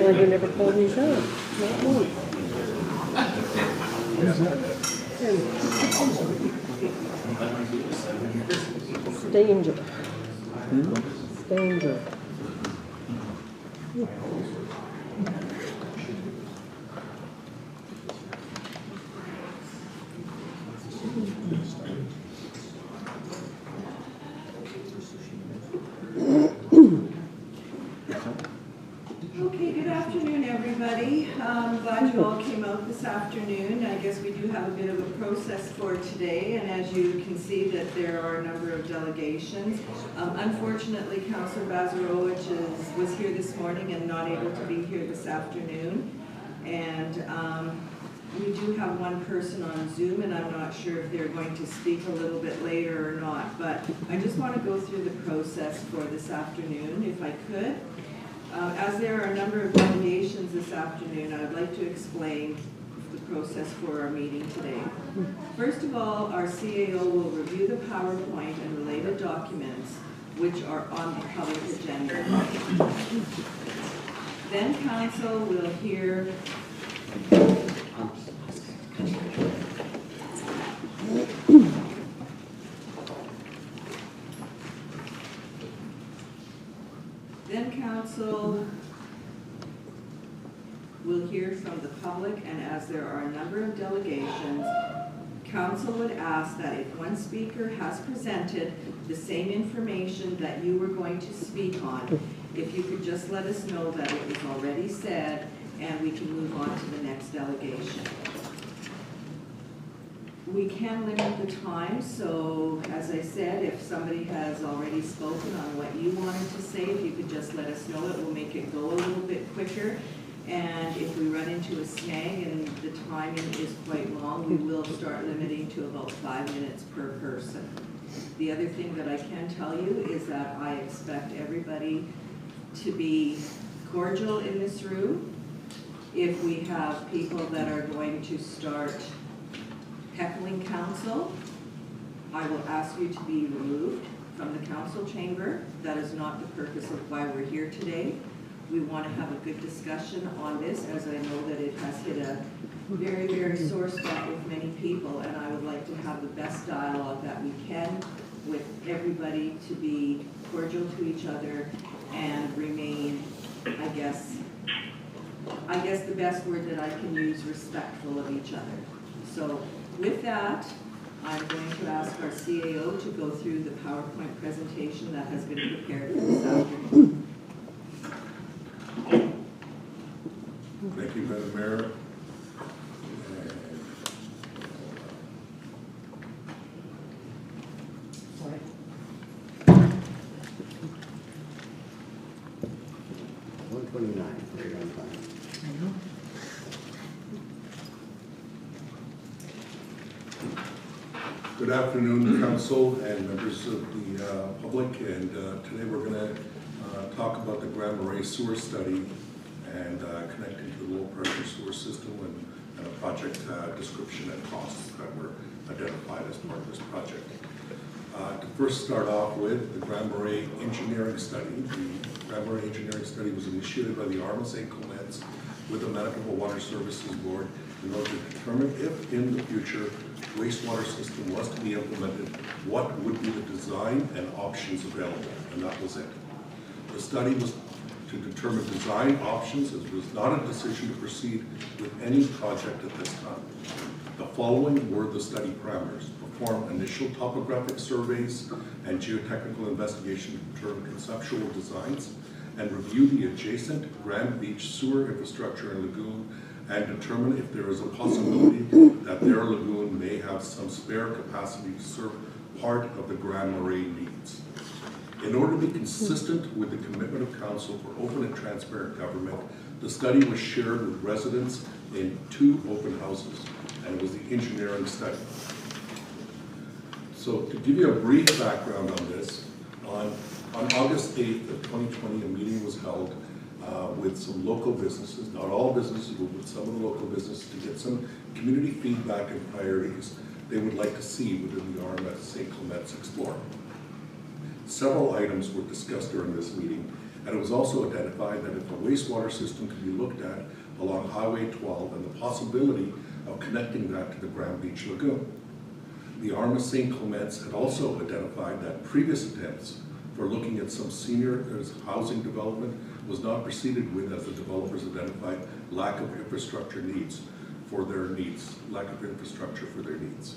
Well, you never told me that. Not me. Danger. Danger. Okay, good afternoon, everybody. Glad you all came out this afternoon. I guess we do have a bit of a process for today, and as you can see that there are a number of delegations. Unfortunately, Councillor Bazarowicz was here this morning and not able to be here this afternoon. And we do have one person on Zoom, and I'm not sure if they're going to speak a little bit later or not, but I just want to go through the process for this afternoon, if I could. As there are a number of delegations this afternoon, I would like to explain the process for our meeting today. First of all, our CAO will review the PowerPoint and related documents which are on the public agenda. Then Council will hear Council will hear from the public, and as there are a number of delegations, Council would ask that if one speaker has presented the same information that you were going to speak on, if you could just let us know that it was already said, and we can move on to the next delegation. We can limit the time, so as I said, if somebody has already spoken on what you wanted to say, if you could just let us know, it will make it go a little bit quicker. And if we run into a snag and the timing is quite long, we will start limiting to about 5 minutes per person. The other thing that I can tell you is that I expect everybody to be cordial in this room. If we have people that are going to start heckling Council, I will ask you to be removed from the Council chamber. That is not the purpose of why we're here today. We want to have a good discussion on this, as I know that it has hit a very, very sore spot with many people, and I would like to have the best dialogue that we can with everybody, to be cordial to each other and remain, I guess the best word that I can use, respectful of each other. So with that, I'm going to ask our CAO to go through the PowerPoint presentation that has been prepared for this afternoon. Thank you, Madam Mayor. Sorry. 129, right on time. Good afternoon, Council and members of the public. And today we're going to talk about the Grand Marais sewer study and connecting to the low pressure sewer system and a project description and costs that were identified as part of this project. To first start off with the Grand Marais engineering study. The Grand Marais engineering study was initiated by the Arm St. Clements with the Manitoba Water Services Board in order to determine if in the future wastewater system was to be implemented, what would be the design and options available, and that was it. The study was to determine design options, as it was not a decision to proceed with any project at this time. The following were the study parameters: perform initial topographic surveys and geotechnical investigation to determine conceptual designs, and review the adjacent Grand Beach sewer infrastructure and lagoon and determine if there is a possibility that their lagoon may have some spare capacity to serve part of the Grand Marais needs. In order to be consistent with the commitment of Council for open and transparent government, the study was shared with residents in 2 open houses, and it was the engineering study. So to give you a brief background on this, on August 8th of 2020, a meeting was held with some local businesses, not all businesses, but with some of the local businesses, to get some community feedback and priorities they would like to see within the RMS St. Clements Explorer. Several items were discussed during this meeting, And it was also identified that if a wastewater system could be looked at along Highway 12 and the possibility of connecting that to the Grand Beach Lagoon. The Arm of St. Clements had also identified that previous attempts for looking at some senior housing development was not proceeded with, as the developers identified lack of infrastructure needs for their needs, lack of infrastructure for their needs.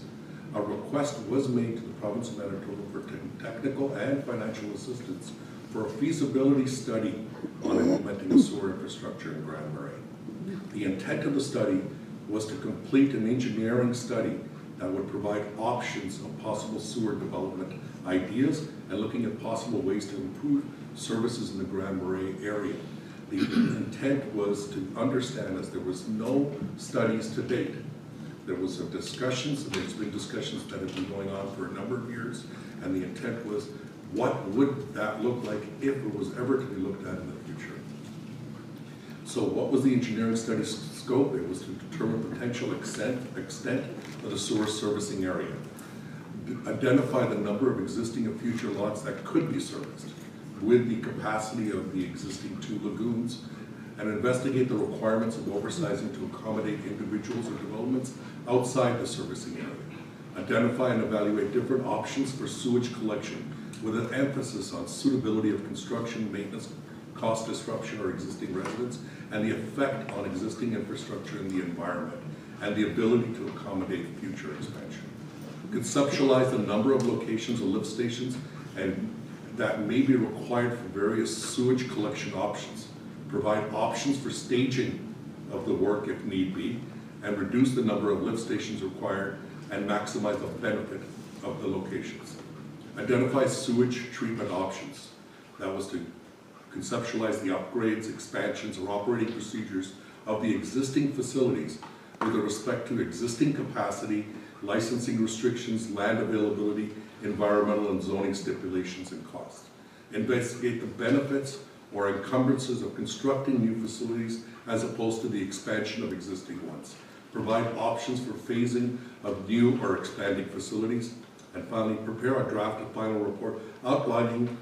A request was made to the province of Manitoba for technical and financial assistance for a feasibility study on implementing a sewer infrastructure in Grand Marais. The intent of the study was to complete an engineering study that would provide options of possible sewer development ideas and looking at possible ways to improve services in the Grand Marais area. The intent was to understand, as there was no studies to date, there was discussions, and there's been discussions that have been going on for a number of years, and the intent was, what would that look like if it was ever to be looked at in the future? So what was the engineering study scope? It was to determine potential extent of the sewer servicing area, identify the number of existing and future lots that could be serviced with the capacity of the existing 2 lagoons, and investigate the requirements of oversizing to accommodate individuals or developments outside the servicing area. Identify and evaluate different options for sewage collection with an emphasis on suitability of construction, maintenance, cost disruption or existing residents, and the effect on existing infrastructure in the environment, and the ability to accommodate future expansion. Conceptualize the number of locations or lift stations and that may be required for various sewage collection options. Provide options for staging of the work if need be, and reduce the number of lift stations required and maximize the benefit of the locations. Identify sewage treatment options. That was to conceptualize the upgrades, expansions, or operating procedures of the existing facilities with respect to existing capacity, licensing restrictions, land availability, environmental and zoning stipulations and costs. Investigate the benefits or encumbrances of constructing new facilities as opposed to the expansion of existing ones. Provide options for phasing of new or expanding facilities. And finally, prepare a draft of final report outlining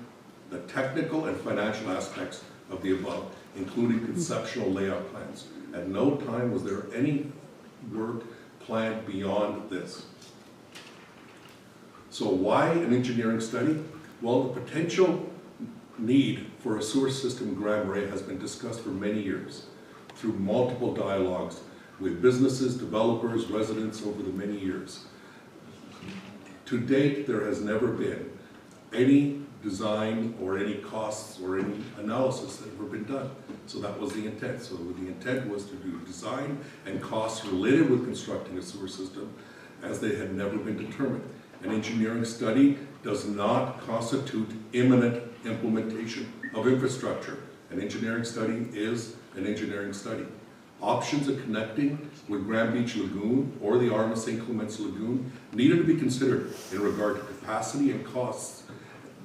the technical and financial aspects of the above, including conceptual layout plans. At no time was there any work planned beyond this. So why an engineering study? Well, the potential need for a sewer system in Grand Marais has been discussed for many years through multiple dialogues with businesses, developers, residents over the many years. To date, there has never been any design or any costs or any analysis that have ever been done. So that was the intent. So the intent was to do design and costs related with constructing a sewer system as they had never been determined. An engineering study does not constitute imminent implementation of infrastructure. An engineering study is an engineering study. Options of connecting with Grand Beach Lagoon or the Arm of St. Clements Lagoon needed to be considered in regard to capacity and costs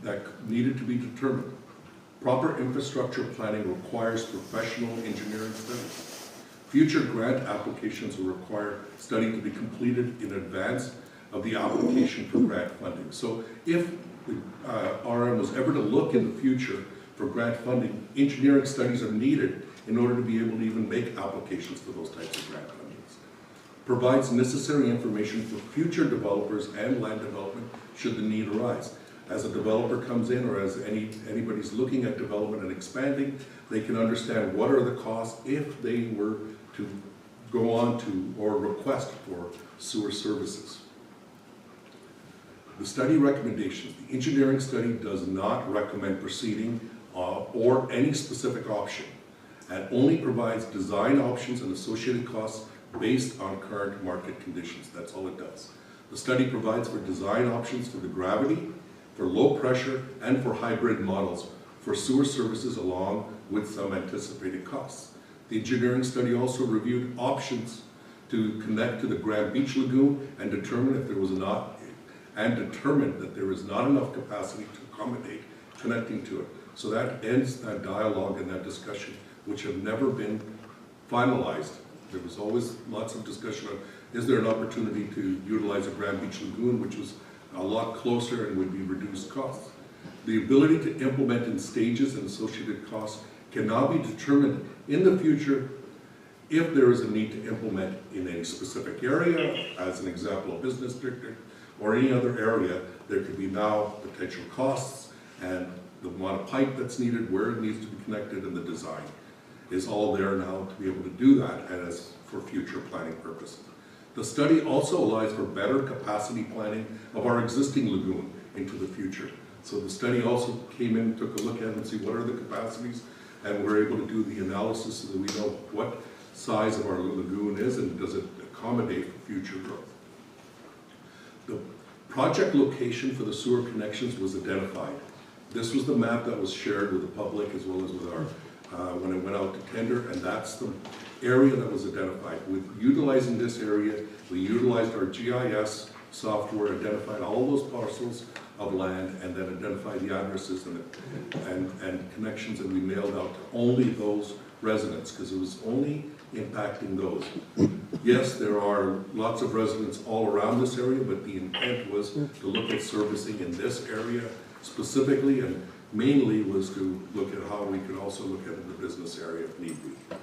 that needed to be determined. Proper infrastructure planning requires professional engineering studies. Future grant applications will require study to be completed in advance of the application for grant funding. So if the RM was ever to look in the future for grant funding, engineering studies are needed in order to be able to even make applications for those types of grant fundings. Provides necessary information for future developers and land development should the need arise. As a developer comes in, or as anybody's looking at development and expanding, they can understand what are the costs if they were to go on to or request for sewer services. The study recommendations. The engineering study does not recommend proceeding or any specific option, and only provides design options and associated costs based on current market conditions. That's all it does. The study provides for design options for the gravity, for low pressure, and for hybrid models for sewer services along with some anticipated costs. The engineering study also reviewed options to connect to the Grand Beach Lagoon and determined that there is not enough capacity to accommodate connecting to it. So that ends that dialogue and that discussion, which have never been finalized. There was always lots of discussion of, is there an opportunity to utilize a Grand Beach Lagoon, which was a lot closer and would be reduced costs. The ability to implement in stages and associated costs can now be determined in the future if there is a need to implement in any specific area, as an example, a business district, or any other area. There could be now potential costs and the amount of pipe that's needed, where it needs to be connected, and the design is all there now to be able to do that as for future planning purposes. The study also allows for better capacity planning of our existing lagoon into the future. So the study also came in, took a look at it and see what are the capacities, and we're able to do the analysis so that we know what size of our lagoon is and does it accommodate future growth. The project location for the sewer connections was identified. This was the map that was shared with the public as well as with our, when it went out to tender, and that's the area that was identified. With utilizing this area, we utilized our GIS software, identified all those parcels of land, and then identified the addresses and connections, and we mailed out to only those residents, because it was only impacting those. Yes, there are lots of residents all around this area, but the intent was to look at servicing in this area specifically, and mainly was to look at how we could also look at the business area if need be.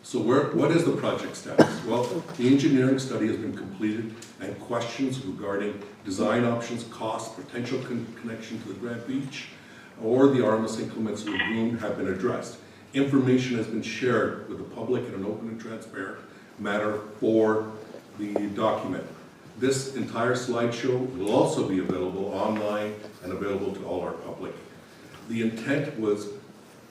So what is the project status? Well, the engineering study has been completed, and questions regarding design options, cost, potential connection to the Grant Beach, or the Artemis Inclements Lagoon have been addressed. Information has been shared with the public in an open and transparent manner for the document. This entire slideshow will also be available online and available to all our public. The intent was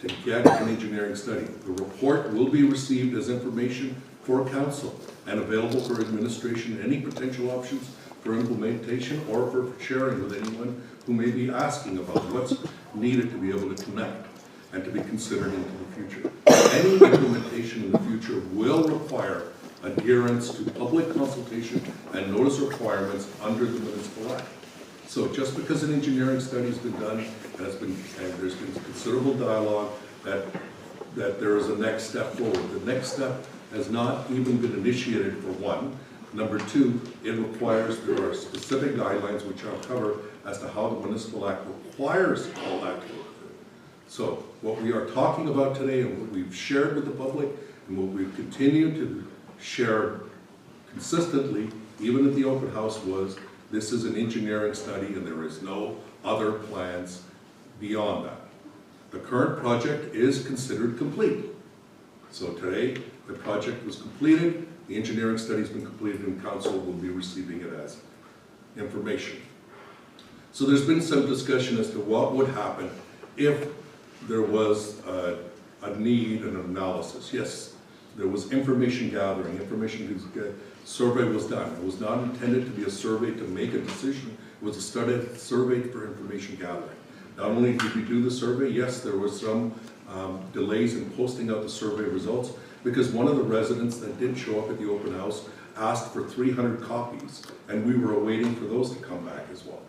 to get an engineering study. The report will be received as information for council and available for administration, any potential options for implementation or for sharing with anyone who may be asking about what's needed to be able to connect and to be considered into the future. Any implementation in the future will require adherence to public consultation and notice requirements under the Municipal Act. So just because an engineering study has been done and there's been considerable dialogue that there is a next step forward. The next step has not even been initiated, for one. Number two, it requires, there are specific guidelines which I'll cover as to how the Municipal Act requires all that to occur. So what we are talking about today and what we've shared with the public and what we've continued to share consistently, even at the open house, was this is an engineering study and there is no other plans beyond that. The current project is considered complete. So today, the project was completed, the engineering study has been completed, and council will be receiving it as information. So there's been some discussion as to what would happen if there was a need and an analysis. Yes, there was information gathering, survey was done. It was not intended to be a survey to make a decision, it was a survey for information gathering. Not only did we do the survey, yes, there was some delays in posting out the survey results, because one of the residents that did show up at the open house asked for 300 copies, and we were awaiting for those to come back as well.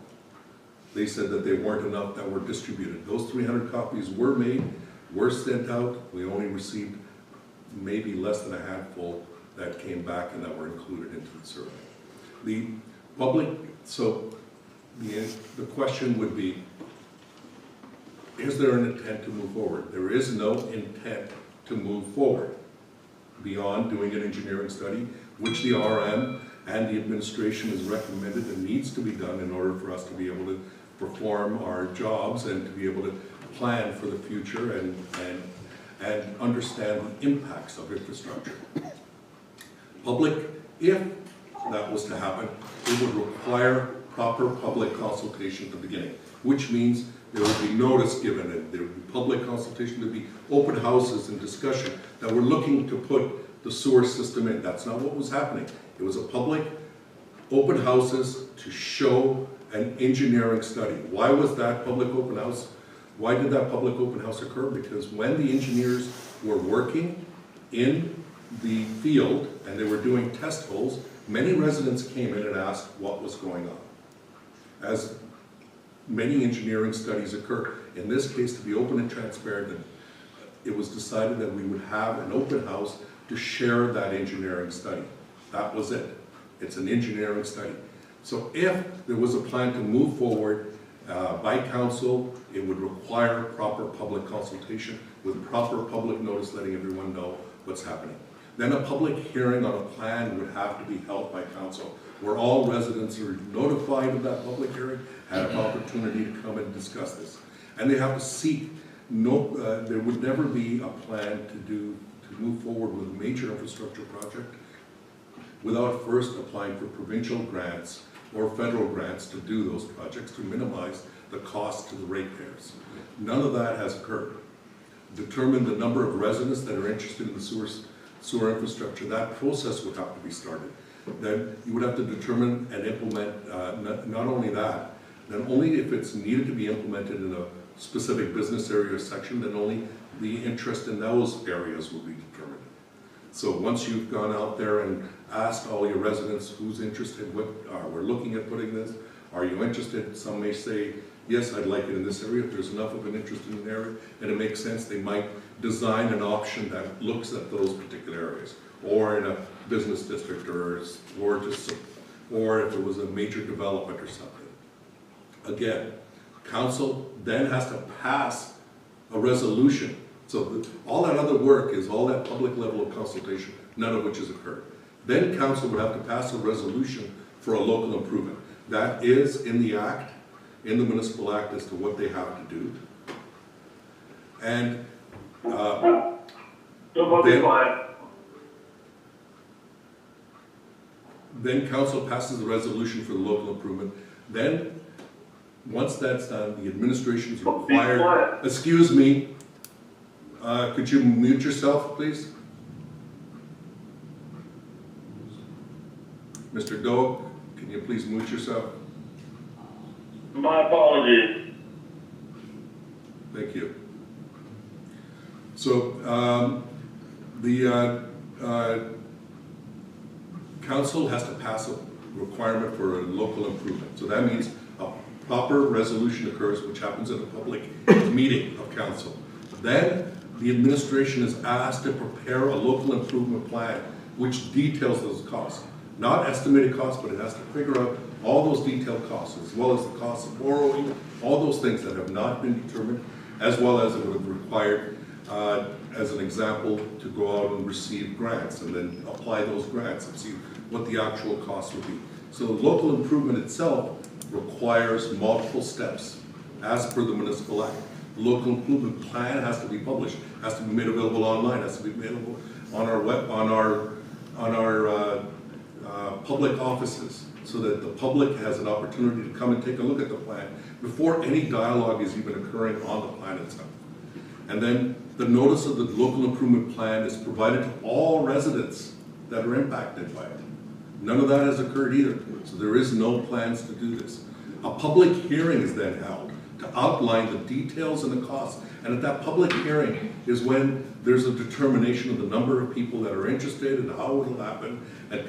They said that they weren't enough that were distributed. Those 300 copies were made, were sent out. We only received maybe less than a handful that came back and that were included into the survey. The public, so the question would be, is there an intent to move forward? There is no intent to move forward beyond doing an engineering study, which the RM and the administration has recommended and needs to be done in order for us to be able to perform our jobs and to be able to plan for the future and understand the impacts of infrastructure. Public, if that was to happen, it would require proper public consultation at the beginning, which means there would be notice given, and there would be public consultation, there would be open houses and discussion that we're looking to put the sewer system in. That's not what was happening. It was a public open houses to show an engineering study. Why was that public open house? Why did that public open house occur? Because when the engineers were working in the field and they were doing test holes, many residents came in and asked what was going on. As many engineering studies occur, in this case to be open and transparent, it was decided that we would have an open house to share that engineering study. That was it. It's an engineering study. So if there was a plan to move forward by council. It would require proper public consultation with proper public notice letting everyone know what's happening. Then a public hearing on a plan would have to be held by council, where all residents are notified of that public hearing, have an opportunity to come and discuss this. And they have to seek, there would never be a plan to move forward with a major infrastructure project without first applying for provincial grants or federal grants to do those projects to minimize the cost to the ratepayers. None of that has occurred. Determine the number of residents that are interested in the sewer infrastructure. That process would have to be started. Then you would have to determine and implement, not only that, then only if it's needed to be implemented in a specific business area or section, then only the interest in those areas will be determined. So once you've gone out there and asked all your residents who's interested, we're looking at putting this, are you interested? Some may say, yes, I'd like it in this area. If there's enough of an interest in an area and it makes sense, they might design an option that looks at those particular areas, or in a business district, or if it was a major development or something. Again, council then has to pass a resolution. So all that other work is all that public level of consultation, none of which has occurred. Then council would have to pass a resolution for a local improvement. That is in the act, in the municipal act, as to what they have to do. And then council passes the resolution for the local improvement. Then, once that's done, the administration is required. Excuse me. Could you mute yourself, please? Mr. Doak, can you please mute yourself? My apologies. Thank you. So the council has to pass a requirement for a local improvement. So that means a proper resolution occurs, which happens at a public meeting of council. Then the administration is asked to prepare a local improvement plan which details those costs. Not estimated costs, but it has to figure out all those detailed costs, as well as the cost of borrowing, all those things that have not been determined, as well as it would have required, as an example, to go out and receive grants and then apply those grants and see what the actual costs would be. So the local improvement itself requires multiple steps as per the municipal act. The local improvement plan has to be published, has to be made available online, has to be made available on our web, on our public offices, so that the public has an opportunity to come and take a look at the plan before any dialogue is even occurring on the plan itself. And then the notice of the local improvement plan is provided to all residents that are impacted by it. None of that has occurred either, so there is no plans to do this. A public hearing is then held to outline the details and the costs. And at that public hearing is when there's a determination of the number of people that are interested and how it will happen, and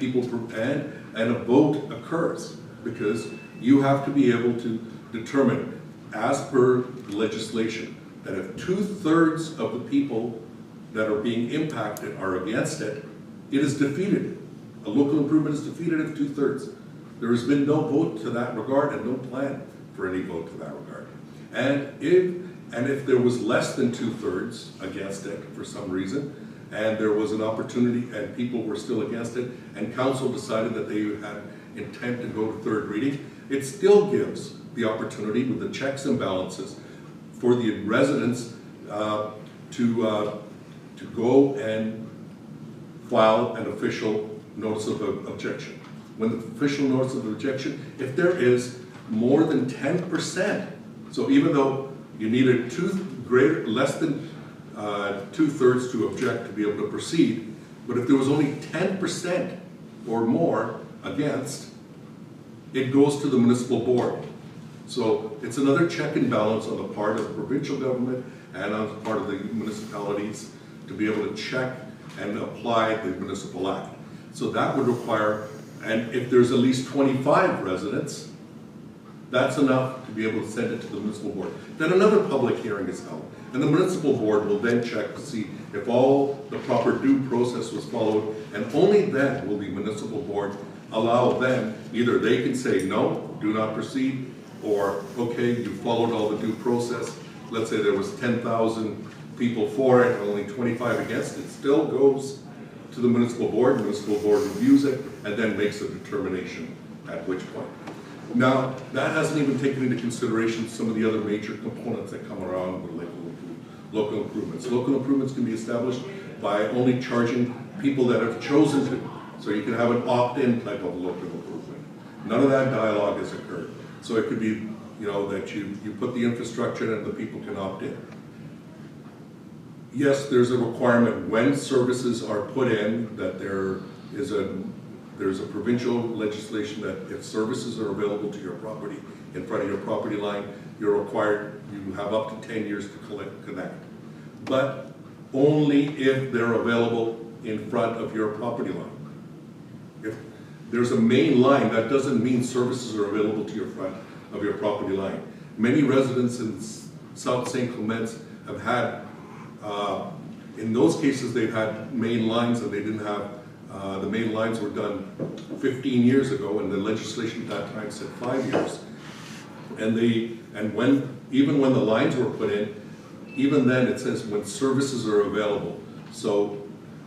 and a vote occurs, because you have to be able to determine, as per legislation, that if 2/3 of the people that are being impacted are against it, it is defeated. A local improvement is defeated if 2/3. There has been no vote to that regard and no plan for any vote to that regard. And if there was less than 2/3 against it for some reason, and there was an opportunity and people were still against it, and council decided that they had intent to go to third reading, it still gives the opportunity with the checks and balances for the residents to go and file an official notice of objection. When the official notice of objection, if there is more than 10%, so even though you needed less than 2/3 to object to be able to proceed, but if there was only 10% or more against, it goes to the municipal board. So it's another check and balance on the part of the provincial government and on the part of the municipalities to be able to check and apply the municipal act. So that would require, and if there's at least 25 residents, that's enough to be able to send it to the municipal board. Then another public hearing is held, and the municipal board will then check to see if all the proper due process was followed, and only then will the municipal board allow them, either they can say no, do not proceed, Or, okay, you followed all the due process. Let's say there was 10,000 people for it, only 25 against it. Still goes to the municipal board reviews it, and then makes a determination at which point. Now, that hasn't even taken into consideration some of the other major components that come around with local improvements. Local improvements can be established by only charging people that have chosen to. So you can have an opt-in type of local improvement. None of that dialogue has occurred. So it could be, that you put the infrastructure and the people can opt in. Yes, there's a requirement when services are put in that there's a provincial legislation that if services are available to your property, in front of your property line, you're required, you have up to 10 years to connect. But only if they're available in front of your property line. If there's a main line, that doesn't mean services are available to your front of your property line. Many residents in South St. Clements have had, in those cases, they've had main lines and they didn't have, the main lines were done 15 years ago, and the legislation at that time said 5 years. Even when the lines were put in, even then it says when services are available. So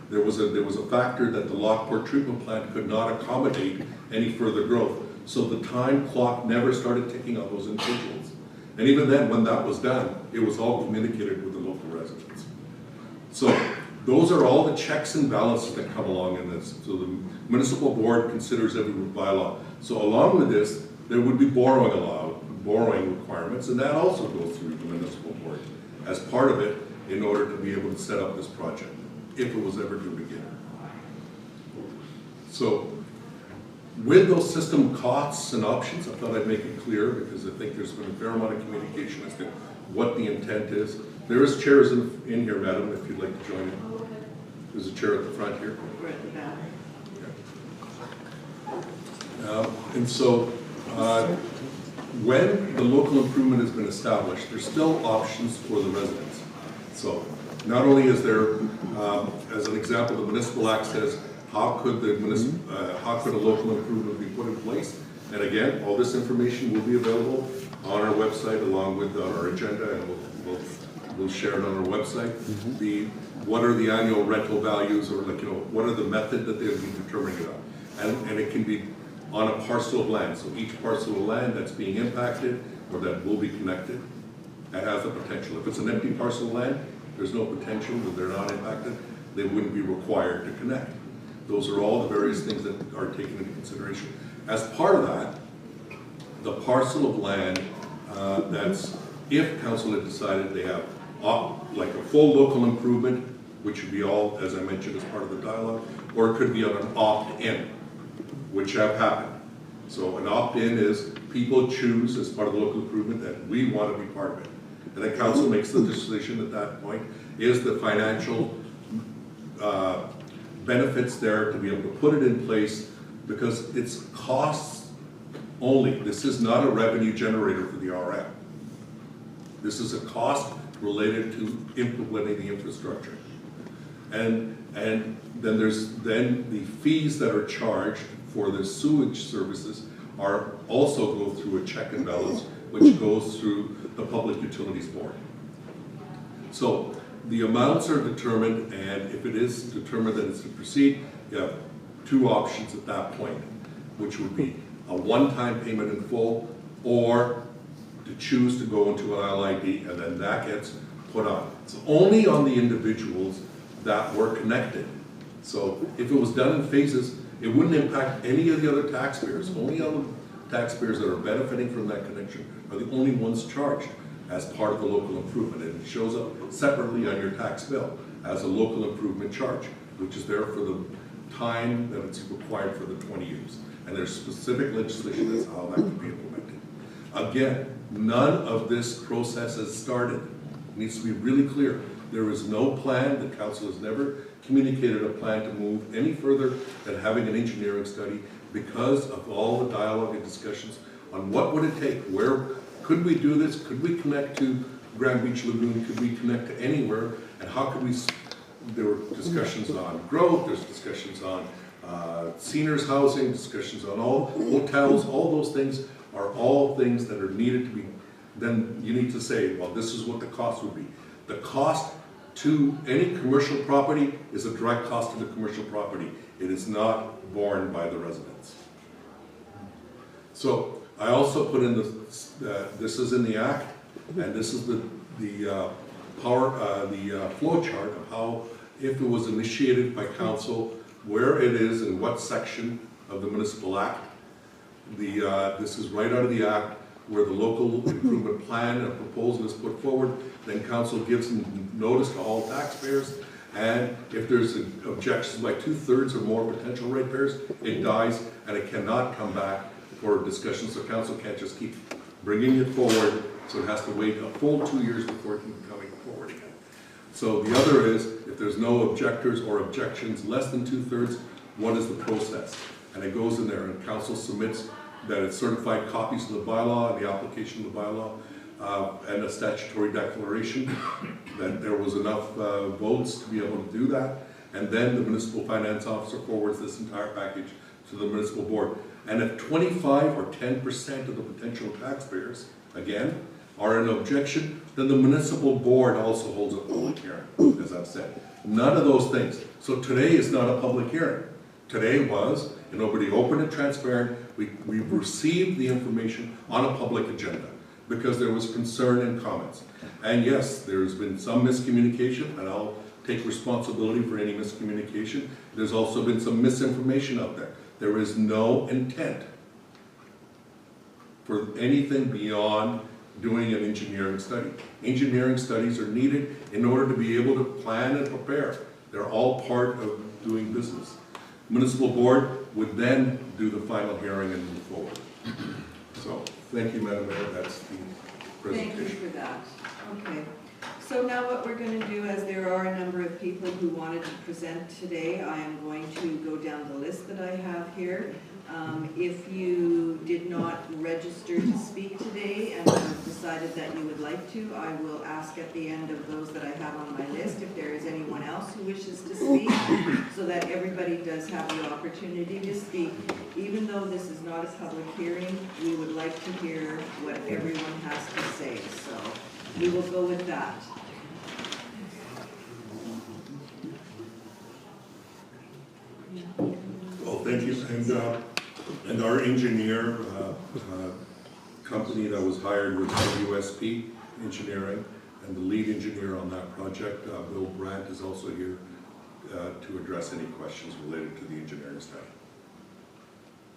there was a factor that the Lockport treatment plant could not accommodate any further growth. So the time clock never started ticking on those individuals. And even then, when that was done, it was all communicated with the local residents. So those are all the checks and balances that come along in this. So the municipal board considers every bylaw. So along with this, there would be borrowing requirements, and that also goes through the municipal board as part of it in order to be able to set up this project, if it was ever to begin. So with those system costs and options, I thought I'd make it clear because I think there's been a fair amount of communication as to what the intent is. There is chairs in here, madam, if you'd like to join in. There's a chair at the front here. We're at the back. And so when the local improvement has been established, there's still options for the residents. So not only is there, as an example, the Municipal Act says, how could a local improvement be put in place? And again, all this information will be available on our website along with our agenda, and we'll share it on our website. What are the annual rental values, or what are the method that they'll be determining it on? And it can be on a parcel of land. So each parcel of land that's being impacted or that will be connected, that has the potential. If it's an empty parcel of land, there's no potential, that they're not impacted, they wouldn't be required to connect. Those are all the various things that are taken into consideration. As part of that, the parcel of land that's, if council had decided they have like a full local improvement, which would be all, as I mentioned, as part of the dialogue, or it could be on an opt-in, which have happened. So an opt-in is people choose as part of the local improvement that we want to be part of it. And then council makes the decision at that point, is the financial benefits there to be able to put it in place, because it's costs only. This is not a revenue generator for the RM. This is a cost related to implementing the infrastructure. And then there's the fees that are charged for the sewage services are also go through a check and balance, which goes through the Public Utilities Board. So the amounts are determined, and if it is determined that it's to proceed, you have two options at that point, which would be a one-time payment in full, or to choose to go into an LID, and then that gets put on. It's only on the individuals that were connected. So if it was done in phases, it wouldn't impact any of the other taxpayers. Only on the taxpayers that are benefiting from that connection are the only ones charged as part of the local improvement. And it shows up separately on your tax bill as a local improvement charge, which is there for the time that it's required for the 20 years. And there's specific legislation as to how that can be implemented. Again, none of this process has started. It needs to be really clear. There is no plan. The council has never communicated a plan to move any further than having an engineering study, because of all the dialogue and discussions on what would it take, where could we do this, could we connect to Grand Beach Lagoon, could we connect to anywhere, and how could we, there were discussions on growth, there's discussions on seniors housing, discussions on all hotels, all those things are all things that are needed to be, then you need to say, well, this is what the cost would be. The cost to any commercial property is a direct cost to the commercial property. It is not borne by the residents. So I also put in this is in the act, and this is the flow chart of how, if it was initiated by council, where it is and what section of the municipal act. This is right out of the act where the local improvement plan and proposal is put forward. Then council gives notice to all taxpayers, and if there's objections by 2/3 or more potential ratepayers, it dies and it cannot come back for discussion. So council can't just keep bringing it forward. So it has to wait a full 2 years before it can be coming forward again. So the other is, if there's no objectors or objections less than 2/3, what is the process? And it goes in there, and council submits that it's certified copies of the bylaw and the application of the bylaw, and a statutory declaration that there was enough votes to be able to do that. And then the municipal finance officer forwards this entire package to the municipal board. And if 25 or 10% of the potential taxpayers, again, are in objection, then the municipal board also holds a public hearing, as I've said. None of those things. So today is not a public hearing. Today was, nobody open and transparent, we received the information on a public agenda because there was concern and comments. And yes, there's been some miscommunication, and I'll take responsibility for any miscommunication. There's also been some misinformation out there. There is no intent for anything beyond doing an engineering study. Engineering studies are needed in order to be able to plan and prepare. They're all part of doing business. Municipal board would then do the final hearing and move forward. So, thank you, Madam Mayor, that's the presentation. Thank you for that. Okay. So now what we're going to do, as there are a number of people who wanted to present today, I am going to go down the list that I have here. If you did not register to speak today and have decided that you would like to, I will ask at the end of those that I have on my list if there is anyone else who wishes to speak, so that everybody does have the opportunity to speak. Even though this is not a public hearing, we would like to hear what everyone has to say. So we will go with that. Well, thank you. And our engineer company that was hired was WSP Engineering, and the lead engineer on that project, Bill Brandt, is also here to address any questions related to the engineering study.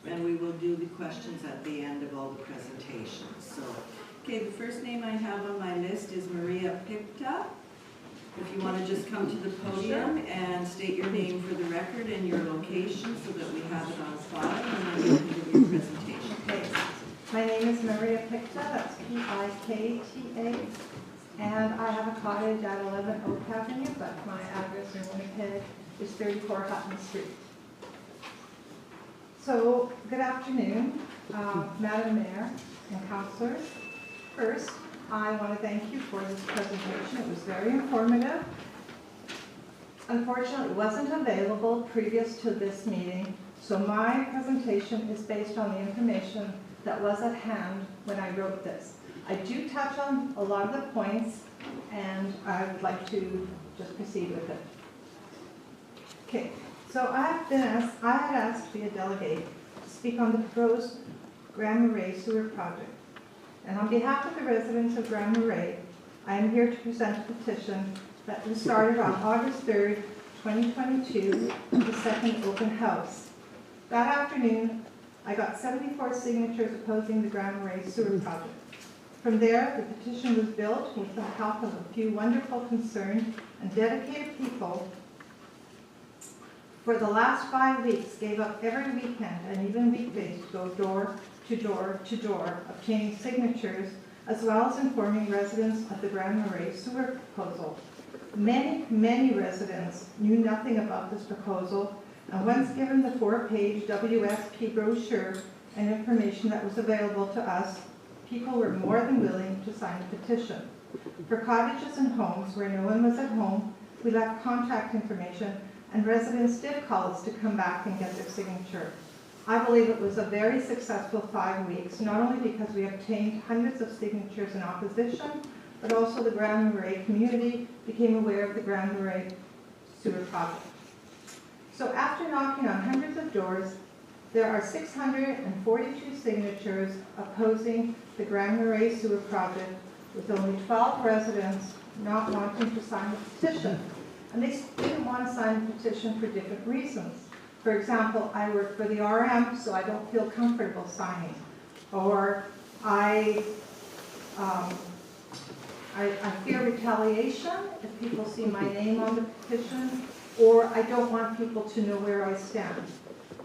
And we will do the questions at the end of all the presentations. So, okay, the first name I have on my list is Maria Picta. If you want to just come to the podium and state your name for the record and your location so that we have it on file, and then you can give your presentation. Okay. My name is Maria Picta, that's P-I-K-T-A, and I have a cottage at 11 Oak Avenue, but my address in Winnipeg is 34 Hutton Street. So, good afternoon, Madam Mayor and Councillors. First, I want to thank you for this presentation. It was very informative. Unfortunately, it wasn't available previous to this meeting, so my presentation is based on the information that was at hand when I wrote this. I do touch on a lot of the points, and I would like to just proceed with it. Okay, so I had asked to be a delegate to speak on the proposed Grand Marais sewer project. And on behalf of the residents of Grand Marais, I am here to present a petition that was started on August 3rd, 2022, the second open house. That afternoon, I got 74 signatures opposing the Grand Marais sewer project. From there, the petition was built with the help of a few wonderful, concerned, and dedicated people. For the last 5 weeks, gave up every weekend and even weekdays to go door to door to door, obtaining signatures, as well as informing residents of the Grand Marais sewer proposal. Many residents knew nothing about this proposal, and once given the 4-page WSP brochure and information that was available to us, people were more than willing to sign the petition. For cottages and homes where no one was at home, we left contact information, and residents did call us to come back and get their signature. I believe it was a very successful 5 weeks, not only because we obtained hundreds of signatures in opposition, but also the Grand Marais community became aware of the Grand Marais sewer project. So after knocking on hundreds of doors, there are 642 signatures opposing the Grand Marais sewer project, with only 12 residents not wanting to sign the petition. And they didn't want to sign the petition for different reasons. For example, I work for the RM, so I don't feel comfortable signing. Or I fear retaliation if people see my name on the petition, or I don't want people to know where I stand.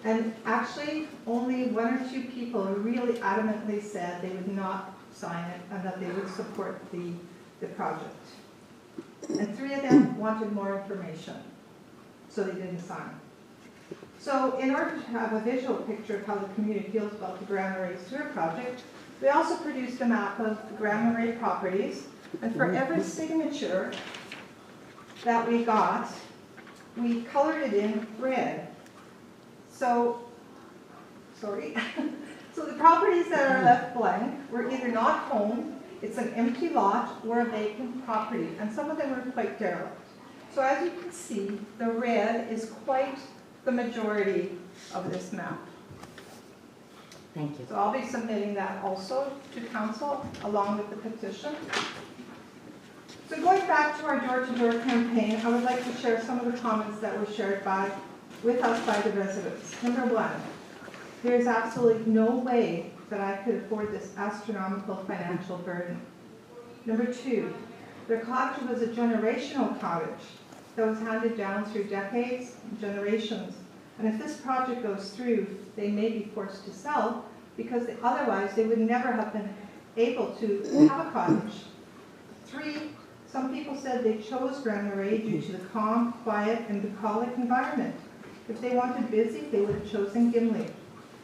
And actually, only 1 or 2 people really adamantly said they would not sign it and that they would support the project. And 3 of them wanted more information, so they didn't sign. So in order to have a visual picture of how the community feels about the Grand Marais sewer project, we also produced a map of the Grand Marais properties, and for every signature that we got, we colored it in red. So, sorry. So the properties that are left blank were either not home, it's an empty lot, or a vacant property, and some of them were quite derelict. So as you can see, the red is quite the majority of this map. Thank you. So I'll be submitting that also to council along with the petition. So going back to our door-to-door campaign, I would like to share some of the comments that were shared with us by the residents. Number 1, there is absolutely no way that I could afford this astronomical financial burden. Number 2, their cottage was a generational cottage that was handed down through decades and generations. And if this project goes through, they may be forced to sell because otherwise they would never have been able to have a cottage. 3, some people said they chose Grand Marais due to the calm, quiet, and bucolic environment. If they wanted busy, they would have chosen Gimli.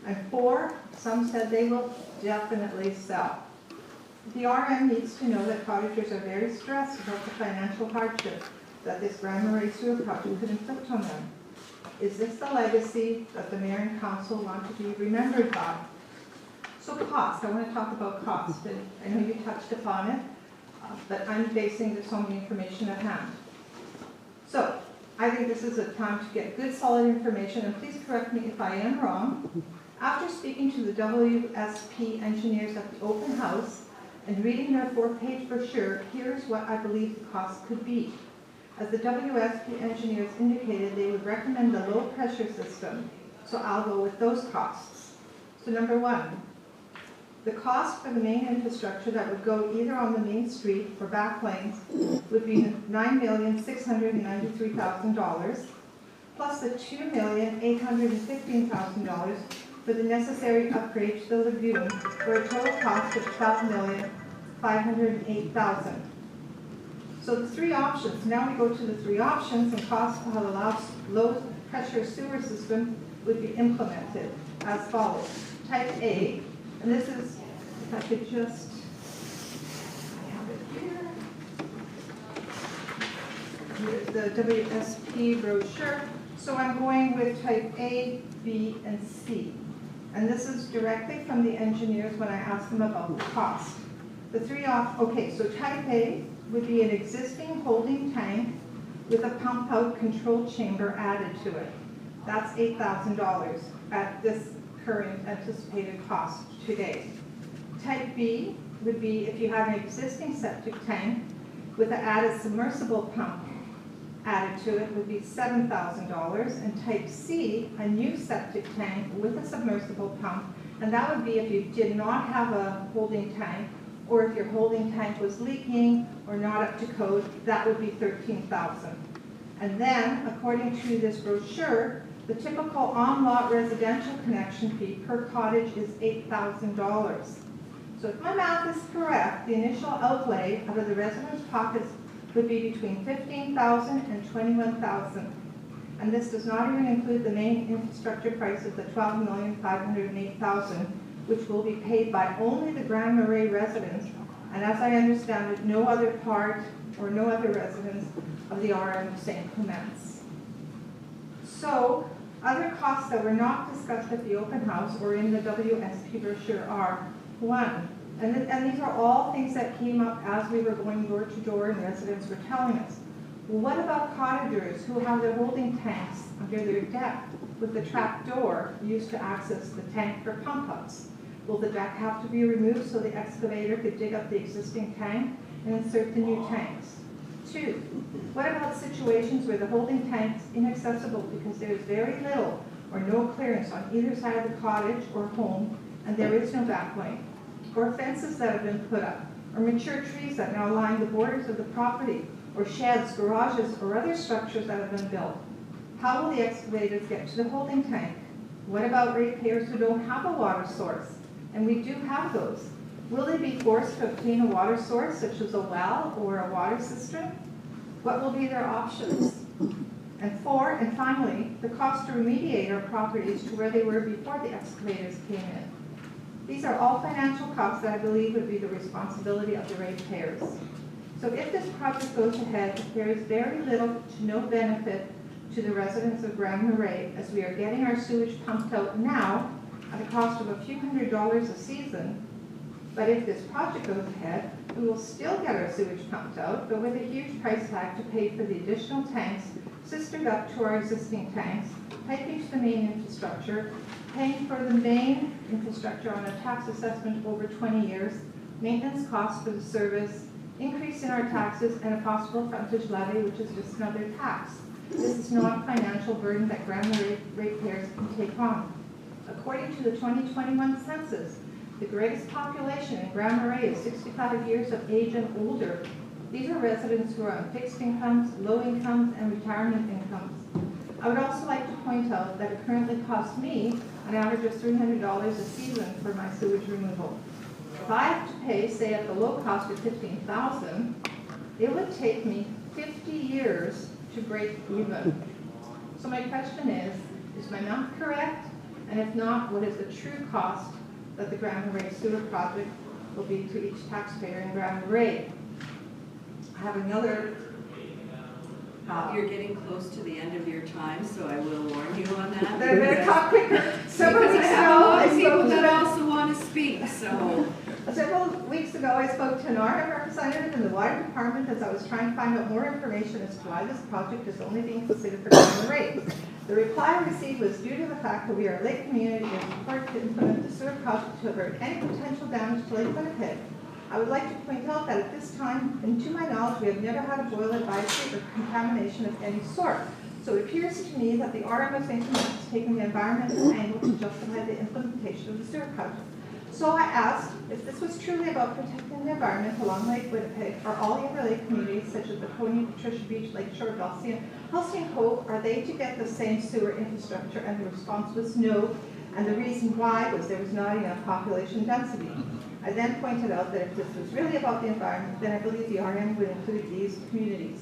And 4, some said they will definitely sell. The RM needs to know that cottagers are very stressed about the financial hardship that this Grand Marais sewer project could inflict on them. Is this the legacy that the mayor and council want to be remembered by? So cost, I want to talk about cost. And I know you touched upon it, but I'm basing this on the information at hand. So I think this is a time to get good solid information, and please correct me if I am wrong. After speaking to the WSP engineers at the open house and reading their 4-page brochure, here's what I believe the cost could be. As the WSP engineers indicated, they would recommend the low pressure system, so I'll go with those costs. So number 1, the cost for the main infrastructure that would go either on the main street or back lanes would be $9,693,000, plus the $2,815,000 for the necessary upgrade to the lagoon, for a total cost of $12,508,000. So the 3 options, now we go to the 3 options and cost for how the low pressure sewer system would be implemented as follows. Type A, and this is, if I could just, I have it here. Here's the WSP brochure. So I'm going with type A, B, and C. And this is directly from the engineers when I asked them about the cost. The 3 okay, so type A would be an existing holding tank with a pump out control chamber added to it. That's $8,000 at this current anticipated cost today. Type B would be if you have an existing septic tank with an added submersible pump added to it would be $7,000, and type C, a new septic tank with a submersible pump, and that would be if you did not have a holding tank, or if your holding tank was leaking or not up to code, that would be $13,000. And then, according to this brochure, the typical on-lot residential connection fee per cottage is $8,000. So if my math is correct, the initial outlay out of the residents' pockets would be between $15,000 and $21,000. And this does not even include the main infrastructure price of the $12,508,000, which will be paid by only the Grand Marais residents, and as I understand it, no other part or no other residents of the RM of St. Clements. So Other costs that were not discussed at the open house or in the WSP brochure are, one, and these are all things that came up as we were going door to door and residents were telling us. Well, what about cottagers who have their holding tanks under their deck with the trap door used to access the tank for pump ups? Will the deck have to be removed so the excavator could dig up the existing tank and insert the new tanks? Two, what about situations where the holding tank is inaccessible because there is very little or no clearance on either side of the cottage or home and there is no back lane? Or fences that have been put up, or mature trees that now line the borders of the property, or sheds, garages, or other structures that have been built? How will the excavators get to the holding tank? What about ratepayers who don't have a water source? And we do have those. Will they be forced to obtain a water source, such as a well or a water cistern? What will be their options? And four, and finally, the cost to remediate our properties to where they were before the excavators came in. These are all financial costs that I believe would be the responsibility of the ratepayers. So if this project goes ahead, there is very little to no benefit to the residents of Grand Marais, as we are getting our sewage pumped out now at a cost of a few $100s a season. But if this project goes ahead, we will still get our sewage pumped out, but with a huge price tag to pay for the additional tanks sistered up to our existing tanks, piping to the main infrastructure, paying for the main infrastructure on a tax assessment over 20 years, maintenance costs for the service, increase in our taxes, and a possible frontage levy, which is just another tax. This is not a financial burden that Grand Marais ratepayers can take on. According to the 2021 census, the greatest population in Grand Marais is 65 years of age and older. These are residents who are on fixed incomes, low incomes, and retirement incomes. I would also like to point out that it currently costs me an average of $300 a season for my sewage removal. If I have to pay, say at the low cost of $15,000, it would take me 50 years to break even. So my question is my math correct? And if not, what is the true cost that the Grand Marais sewer project will be to each taxpayer in Grand Marais? I have another. You're getting close to the end of your time, so I will warn you on that. Then I better talk quicker. Several Because I weeks have a ago, lot I of people spoke that to also want to speak, so. Several weeks ago, I spoke to an RM representative in the water department as I was trying to find out more information as to why this project is only being considered for Grand Marais. The reply I received was due to the fact that we are a lake community and required to implement the sewer project to avert any potential damage to Lake Winnipeg. I would like to point out that at this time, and to my knowledge, we have never had a boil advisory or contamination of any sort. So it appears to me that the RM of St. Clement is taking the environmental angle to justify the implementation of the sewer project. So I asked if this was truly about protecting the environment along Lake Winnipeg, are all the other lake communities such as the Pony, Patricia Beach, Lakeshore, Halcyon Cove, are they to get the same sewer infrastructure? And the response was no, and the reason why was there was not enough population density. I then pointed out that if this was really about the environment, then I believe the RM would include these communities.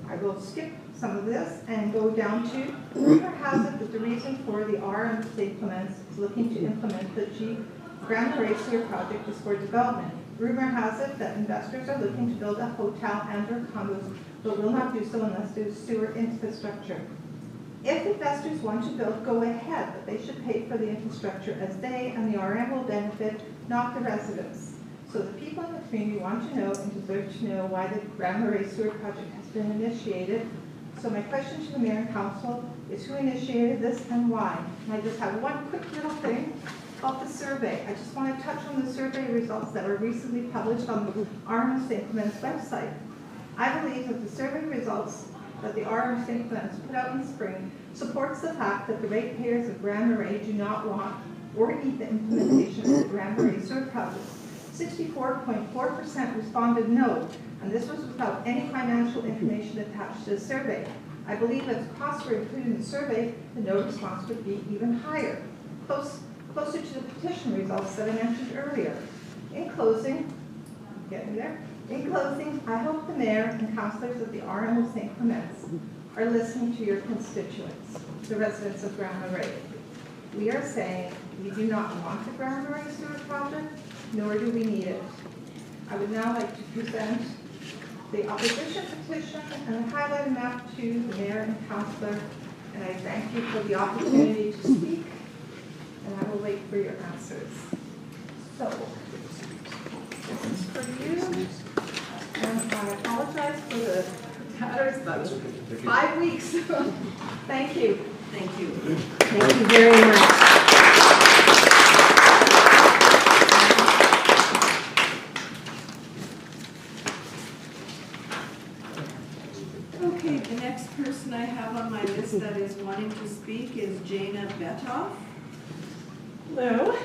I will skip some of this and go down to, rumor has it that the reason for the RM of St. Clements is looking to implement the Grand Marais sewer project is for development. Rumor has it that investors are looking to build a hotel and or condos, but will not do so unless there's sewer infrastructure. If investors want to build, go ahead, but they should pay for the infrastructure as they and the RM will benefit, not the residents. So the people in the community want to know and deserve to know why the Grand Marais sewer project has been initiated. So my question to the Mayor and Council is who initiated this and why? And I just have one quick little thing about the survey. I just want to touch on the survey results that were recently published on the RM of St. Clements website. I believe that the survey results that the RM of St. Clements put out in spring supports the fact that the ratepayers of Grand Marais do not want or need the implementation of the Grand Marais sewer project. 64.4% responded no, and this was without any financial information attached to the survey. I believe if costs were included in the survey, the no response would be even higher, closer to the petition results that I mentioned earlier. In closing, I hope the Mayor and councillors of the RM of St. Clements are listening to your constituents, the residents of Grand Marais. We are saying we do not want the Grand Marais sewer project, nor do we need it. I would now like to present the opposition petition and highlight a map to the Mayor and councillor and I thank you for the opportunity to speak, and I will wait for your answers. So, this is for you, and I apologize for the tatters, but 5 weeks. Thank you. Thank you. Thank you very much. Okay, the next person I have on my list that is wanting to speak is Jana Betoff. Hello.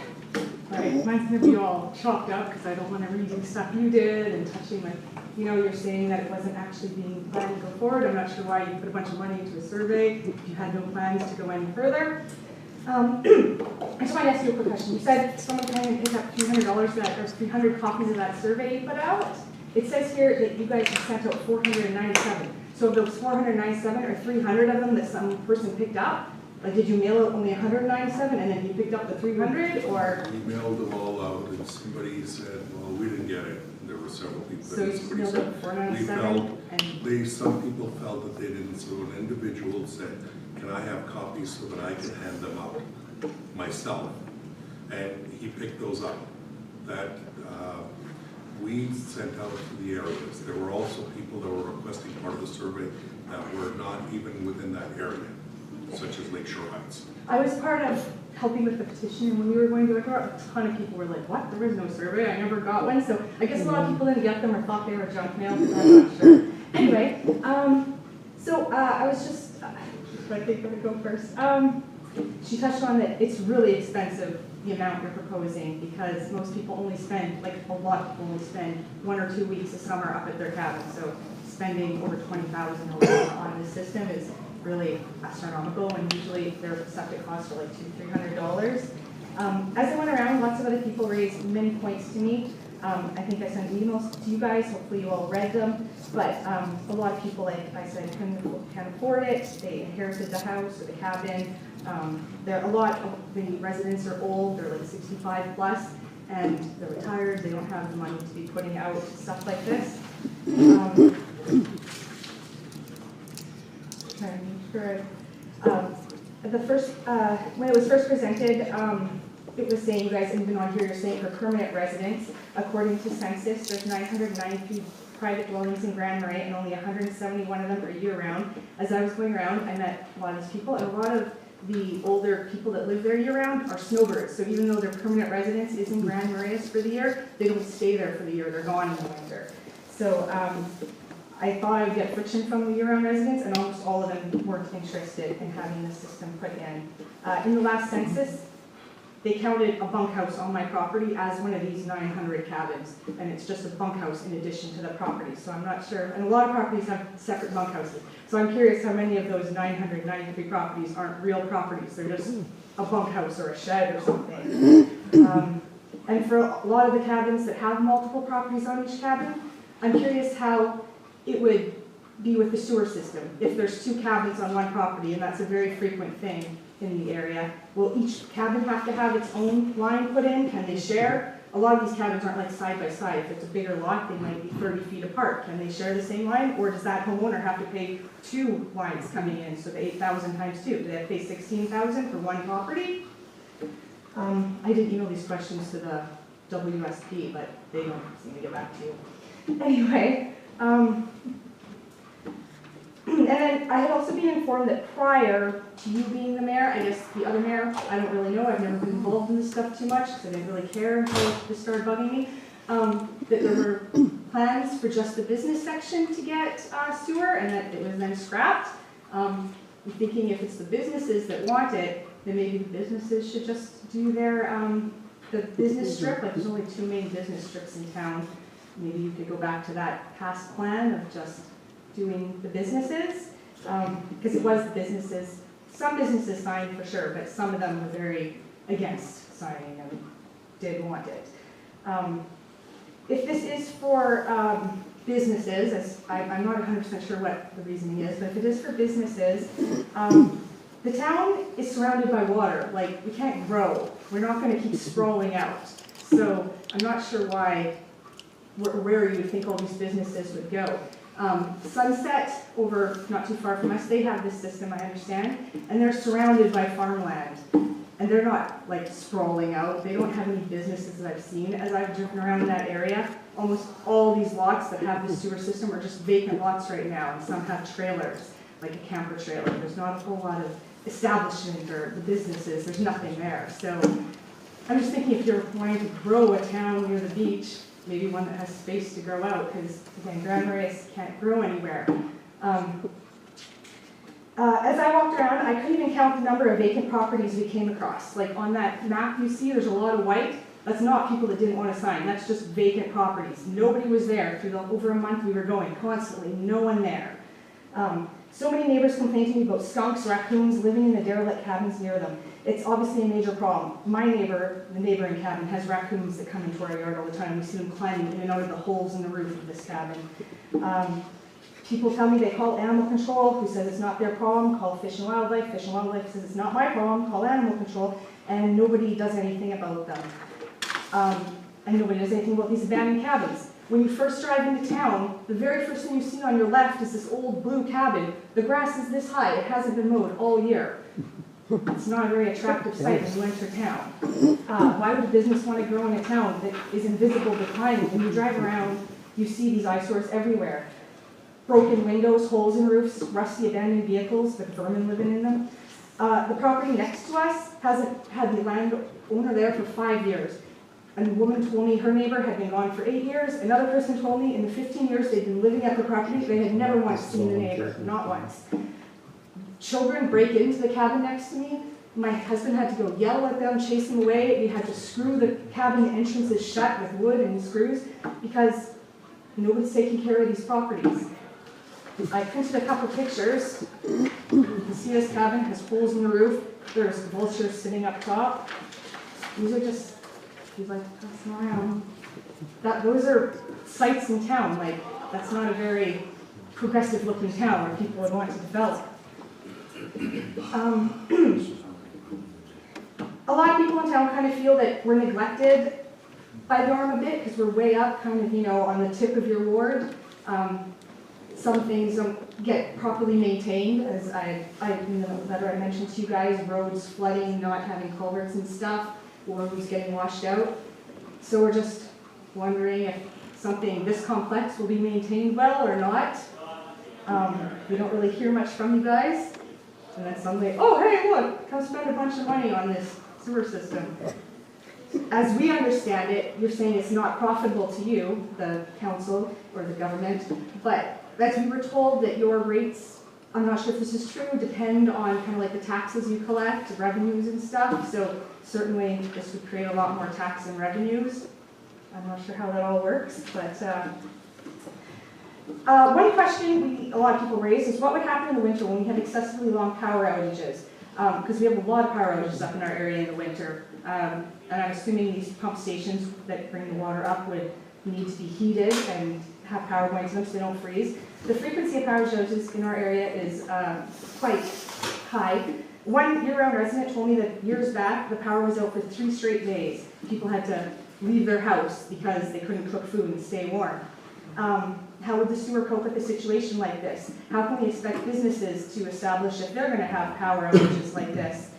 Right, mine's gonna be all chalked up because I don't want to redo stuff you did and touching like, you know, you're saying that it wasn't actually being planned to go forward. I'm not sure why you put a bunch of money into a survey if you had no plans to go any further. I just want to ask you a quick question. You said someone came and picked up $300 for that, or 300 copies of that survey you put out. It says here that you guys have sent out 497. So of those 497, or 300 of them that some person picked up? Like, did you mail out only 197 and then you picked up the 300, or? We mailed them all out, and somebody said, well, we didn't get it. There were several people So that you somebody mailed said. out We 497 and some people felt that they didn't, so an individual said, can I have copies so that I can hand them out myself? And he picked those up. That, we sent out to the areas. There were also people that were requesting part of the survey that were not even within that area, such as Lake Shore Heights. I was part of helping with the petition, and when we were going to it, a ton of people were like, what, there was no survey, I never got one, so I guess a lot of people didn't get them or thought they were junk mail, I'm not sure. Anyway, I was just, I think I'm gonna go first. She touched on that it's really expensive, the amount you're proposing, because most people only spend, like a lot of people only spend 1 or 2 weeks a summer up at their cabin, so spending over $20,000 on this system is really astronomical, and usually their septic costs are like $200-300. As I went around, lots of other people raised many points to me. I think I sent emails to you guys, hopefully you all read them, but a lot of people, like I said, can't afford it, they inherited the house or the cabin. A lot of the residents are old, they're like 65 plus, and they're retired, they don't have the money to be putting out stuff like this. When it was first presented, it was saying, you guys, and even on here, you're saying for permanent residents, according to census, there's 993 private dwellings in Grand Marais, and only 171 of them are year-round. As I was going around, I met a lot of these people, and a lot of the older people that live there year-round are snowbirds. So even though their permanent residence is in Grand Marais for the year, they don't stay there for the year, they're gone in the winter. So I thought I would get friction from the year-round residents, and almost all of them weren't interested in having the system put in. In the last census, they counted a bunkhouse on my property as one of these 900 cabins, and it's just a bunkhouse in addition to the property. So I'm not sure, and a lot of properties have separate bunkhouses. So I'm curious how many of those 993 properties aren't real properties. They're just a bunkhouse or a shed or something. And for a lot of the cabins that have multiple properties on each cabin, I'm curious how it would be with the sewer system. If there's 2 cabins on one property, and that's a very frequent thing in the area, will each cabin have to have its own line put in? Can they share? A lot of these cabins aren't like side by side. If it's a bigger lot, they might be 30 feet apart. Can they share the same line, or does that homeowner have to pay 2 lines coming in, so the 8,000 times 2? Do they have to pay 16,000 for one property? I did email these questions to the WSP, but they don't seem to get back to you. Anyway, and then I had also been informed that prior to you being the mayor, I guess the other mayor, I don't really know, I've never been involved in this stuff too much because I didn't really care until this started bugging me, that there were plans for just the business section to get sewer, and that it was then scrapped. I'm thinking if it's the businesses that want it, then maybe the businesses should just do their, the business strip. Like, there's only 2 main business strips in town. Maybe you could go back to that past plan of just doing the businesses, because it was the businesses. Some businesses signed for sure, but some of them were very against signing and did want it. If this is for businesses, as I'm not 100% sure what the reasoning is, but if it is for businesses, the town is surrounded by water. Like, we can't grow. We're not going to keep sprawling out. So I'm not sure where you would think all these businesses would go. Sunset, over not too far from us, they have this system, I understand, and they're surrounded by farmland. And they're not like sprawling out. They don't have any businesses that I've seen. As I've driven around in that area, almost all these lots that have the sewer system are just vacant lots right now, and some have trailers, like a camper trailer. There's not a whole lot of establishment or the businesses. There's nothing there. So I'm just thinking if you're wanting to grow a town near the beach, maybe one that has space to grow out, because again, Grand Marais can't grow anywhere. As I walked around, I couldn't even count the number of vacant properties we came across. Like on that map you see, there's a lot of white. That's not people that didn't want to sign. That's just vacant properties. Nobody was there through over a month we were going, constantly, no one there. So many neighbors complained to me about skunks, raccoons living in the derelict cabins near them. It's obviously a major problem. My neighbor, the neighboring cabin, has raccoons that come into our yard all the time. We see them climbing in and out of the holes in the roof of this cabin. People tell me they call animal control, who says it's not their problem, call Fish and Wildlife. Fish and Wildlife says it's not my problem, call animal control, and nobody does anything about them. And nobody does anything about these abandoned cabins. When you first drive into town, the very first thing you see on your left is this old blue cabin. The grass is this high, it hasn't been mowed all year. It's not a very attractive sight when you enter town. Why would a business want to grow in a town that is in visible decline? When you drive around, you see these eyesores everywhere. Broken windows, holes in roofs, rusty abandoned vehicles with vermin living in them. The property next to us hasn't had the landowner there for 5 years. A woman told me her neighbor had been gone for 8 years. Another person told me in the 15 years they'd been living at the property, they had never once seen the neighbor, not once. Children break into the cabin next to me. My husband had to go yell at them, chase them away. We had to screw the cabin entrances shut with wood and screws because nobody's taking care of these properties. I printed a couple pictures. You can see this cabin has holes in the roof. There's vultures sitting up top. These are just, if you'd like to pass them around. Those are sites in town. Like, that's not a very progressive looking town where people would want to develop. A lot of people in town kind of feel that we're neglected by the arm a bit because we're way up kind of, on the tip of your ward. Some things don't get properly maintained, as in the letter I mentioned to you guys, roads flooding, not having culverts and stuff, roads getting washed out. So we're just wondering if something this complex will be maintained well or not. We don't really hear much from you guys. And then suddenly, oh, hey, look, come spend a bunch of money on this sewer system. As we understand it, you're saying it's not profitable to you, the council or the government, but as we were told that your rates, I'm not sure if this is true, depend on kind of like the taxes you collect, revenues and stuff, so certainly this would create a lot more tax and revenues. I'm not sure how that all works, but one question a lot of people raise is what would happen in the winter when we have excessively long power outages? Because we have a lot of power outages up in our area in the winter. And I'm assuming these pump stations that bring the water up would need to be heated and have power going to them so they don't freeze. The frequency of power outages in our area is quite high. One year-round resident told me that years back, the power was out for 3 straight days. People had to leave their house because they couldn't cook food and stay warm. How would the sewer cope with a situation like this? How can we expect businesses to establish if they're going to have power outages like this,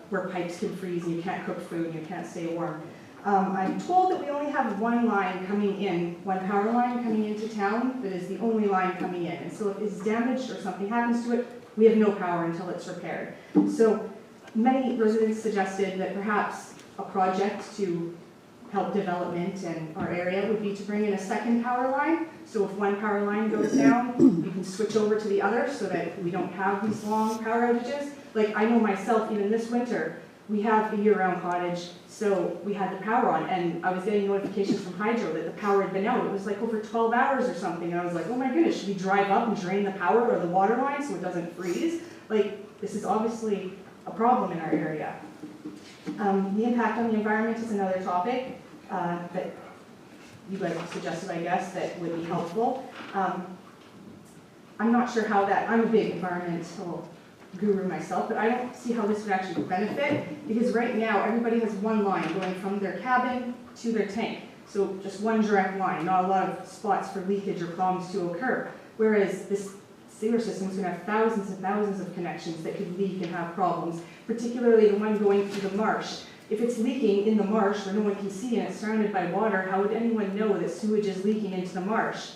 where pipes can freeze and you can't cook food and you can't stay warm? I'm told that we only have one line coming in, one power line coming into town that is the only line coming in. And so if it's damaged or something happens to it, we have no power until it's repaired. So many residents suggested that perhaps a project to help development in our area would be to bring in a second power line. So if one power line goes down, you can switch over to the other so that we don't have these long power outages. Like I know myself, even this winter, we have a year-round cottage, so we had the power on, and I was getting notifications from Hydro that the power had been out. It was like over 12 hours or something, and I was like, oh my goodness, should we drive up and drain the power or the water line so it doesn't freeze? Like, this is obviously a problem in our area. The impact on the environment is another topic that you guys have suggested, I guess, that would be helpful. I'm not sure how that, I'm a big environmental guru myself, but I don't see how this would actually benefit, because right now everybody has one line going from their cabin to their tank. So just one direct line, not a lot of spots for leakage or problems to occur. Whereas this sewer system is going to have thousands and thousands of connections that could leak and have problems, particularly the one going through the marsh. If it's leaking in the marsh where no one can see and it's surrounded by water, how would anyone know that sewage is leaking into the marsh?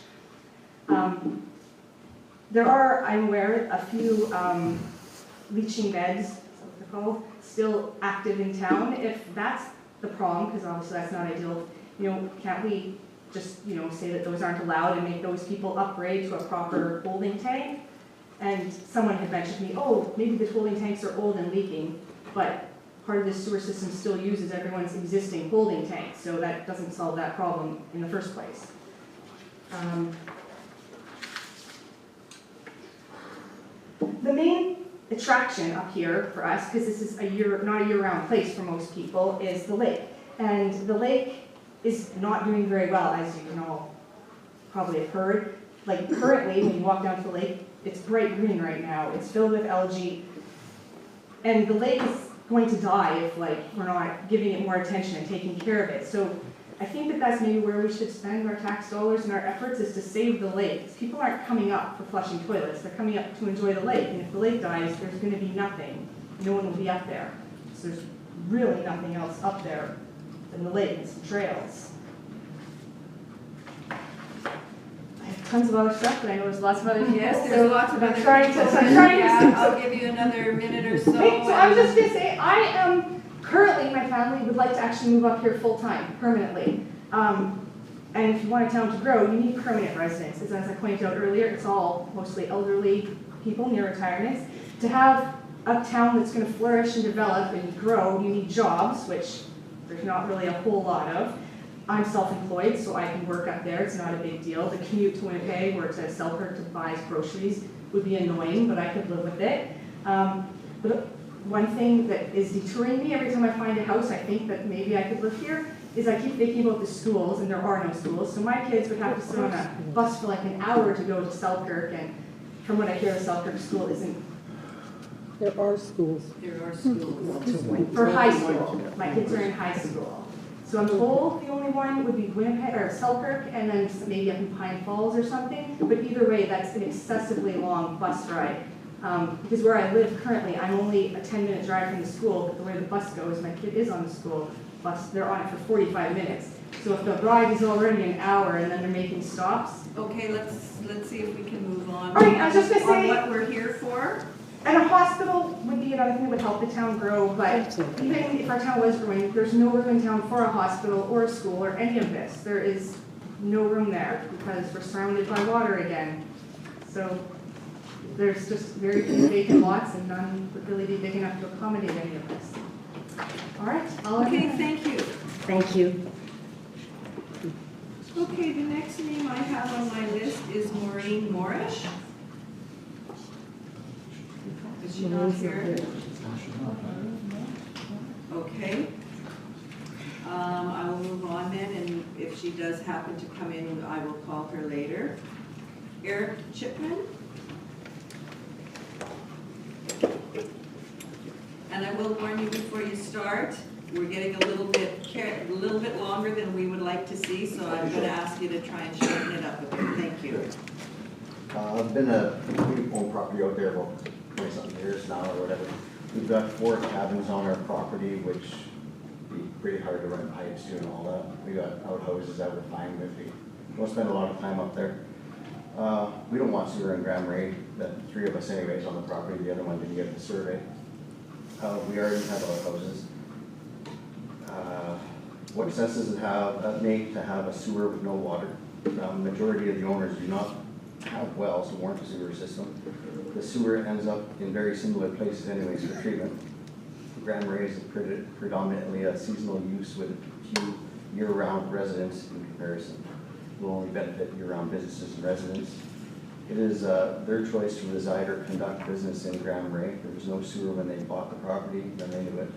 There are, I'm aware, a few leaching beds, is that what they're called, still active in town. If that's the problem, because obviously that's not ideal, can't we just, say that those aren't allowed and make those people upgrade to a proper holding tank? And someone had mentioned to me, oh, maybe the holding tanks are old and leaking, but part of the sewer system still uses everyone's existing holding tanks, so that doesn't solve that problem in the first place. The main attraction up here for us, because this is not a year-round place for most people, is the lake. And the lake is not doing very well, as you can all probably have heard. Like currently, when you walk down to the lake, it's bright green right now. It's filled with algae. And the lake is going to die if we're not giving it more attention and taking care of it. So I think that that's maybe where we should spend our tax dollars and our efforts, is to save the lake. People aren't coming up for flushing toilets. They're coming up to enjoy the lake. And if the lake dies, there's going to be nothing. No one will be up there. So there's really nothing else up there than the lake and some trails. I have tons of other stuff, but I know there's lots of other people. Yes, there's lots of other people. I'll give you another minute or so. Hey, so I was just going to say, I am currently, my family would like to actually move up here full-time, permanently. And if you want a town to grow, you need permanent residents. As I pointed out earlier, it's all mostly elderly people near retirements. To have a town that's going to flourish and develop and grow, you need jobs, which there's not really a whole lot of. I'm self-employed, so I can work up there. It's not a big deal. The commute to Winnipeg or to Selkirk to buy groceries would be annoying, but I could live with it. But one thing that is deterring me every time I find a house I think that maybe I could live here is I keep thinking about the schools, and there are no schools. So my kids would have to sit on a bus for like an hour to go to Selkirk, and from what I hear, the Selkirk school isn't. There are schools. There are schools. For high school. My kids are in high school. So I'm told the only one would be Winnipeg or Selkirk, and then maybe up in Pine Falls or something. But either way, that's an excessively long bus ride. Because where I live currently, I'm only a 10-minute drive from the school, but the way the bus goes, my kid is on the school bus. They're on it for 45 minutes. So if the ride is already an hour and then they're making stops. Okay, let's see if we can move on. All right, I was just gonna say, on what we're here for. And a hospital would be another thing that would help the town grow, but even if our town was growing, there's no room in town for a hospital or a school or any of this. There is no room there because we're surrounded by water again. So there's just very few vacant lots and none would really be big enough to accommodate any of this. All right. Okay, thank you. Thank you. Okay, the next name I have on my list is Maureen Morrish. Is she not here? Okay. I will move on then, and if she does happen to come in, I will call her later. Eric Chipman. And I will warn you before you start, we're getting a little bit longer than we would like to see, so I'm going to ask you to try and shorten it up a bit. Thank you. I've been we own property out there about 20-something years now or whatever. We've got 4 cabins on our property, which be pretty hard to run pipes to and all that. We got outhouses that we're fine with. We don't spend a lot of time up there. We don't want sewer in Grand Marais. The 3 of us anyways on the property. The other one didn't get the survey. We already have outhouses. What sense does it make to have a sewer with no water? Majority of the owners do not have wells who warrant a sewer system. The sewer ends up in very similar places anyways for treatment. Grand Marais is predominantly a seasonal use with a few year-round residents in comparison. Will only benefit year-round businesses and residents. It is their choice to reside or conduct business in Grand Marais. There was no sewer when they bought the property, then they knew it.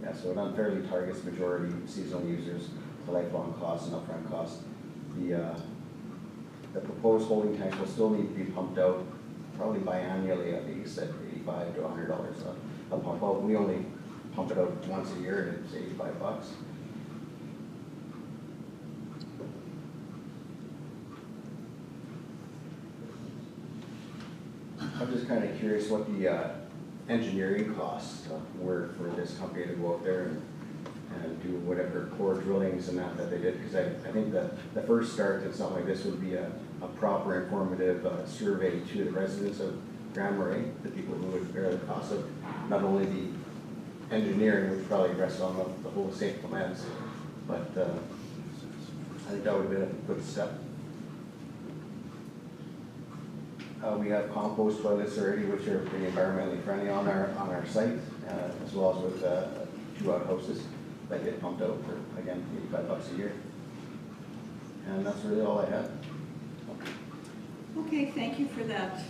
Yeah, so it unfairly targets majority seasonal users, the lifelong costs and upfront costs. The proposed holding tanks will still need to be pumped out, probably biannually at least at $85 to $100 a pump. Well, we only pump it out once a year and it's $85. I'm just kind of curious what the engineering costs were for this company to go out there and do whatever core drillings and that they did, because I think that the first start in something like this would be a proper informative survey to the residents of Grand Marais, the people who would bear the cost of not only the engineering, which probably rests on the whole St. Clements, but I think that would have been a good step. We have compost toilets already, which are pretty environmentally friendly on our site, as well as with 2 outhouses that get pumped out for, again, $85 a year. And that's really all I had. Okay, thank you for that.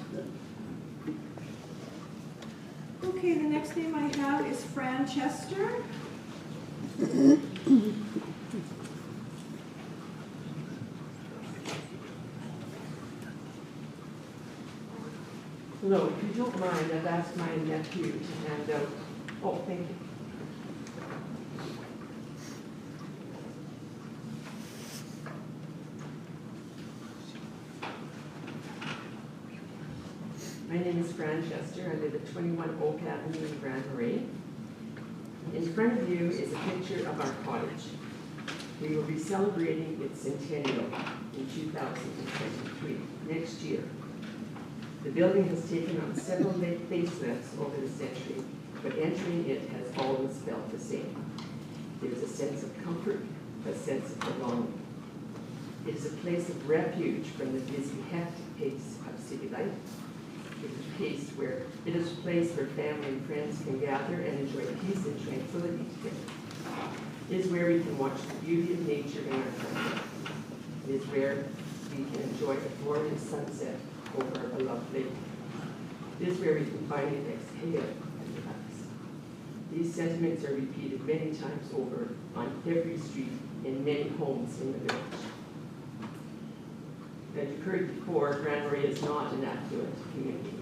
Okay, the next name I have is Fran Chester. No, if you don't mind, I've asked my nephew to hand out. Oh, thank you. My name is Fran Chester. I live at 21 Oak Avenue in Grand Marais. In front of you is a picture of our cottage. We will be celebrating its centennial in 2023, next year. The building has taken on several facelifts over the century, but entering it has always felt the same. There's a sense of comfort, a sense of belonging. It is a place of refuge from the busy, hectic pace of city life. It is a place where family and friends can gather and enjoy peace and tranquility together. It is where we can watch the beauty of nature in our country. It is where we can enjoy a glorious sunset over a beloved lake. It is where we can finally exhale and relax. These sentiments are repeated many times over on every street in many homes in the village. As you've heard before, Grand Marais is not an affluent community,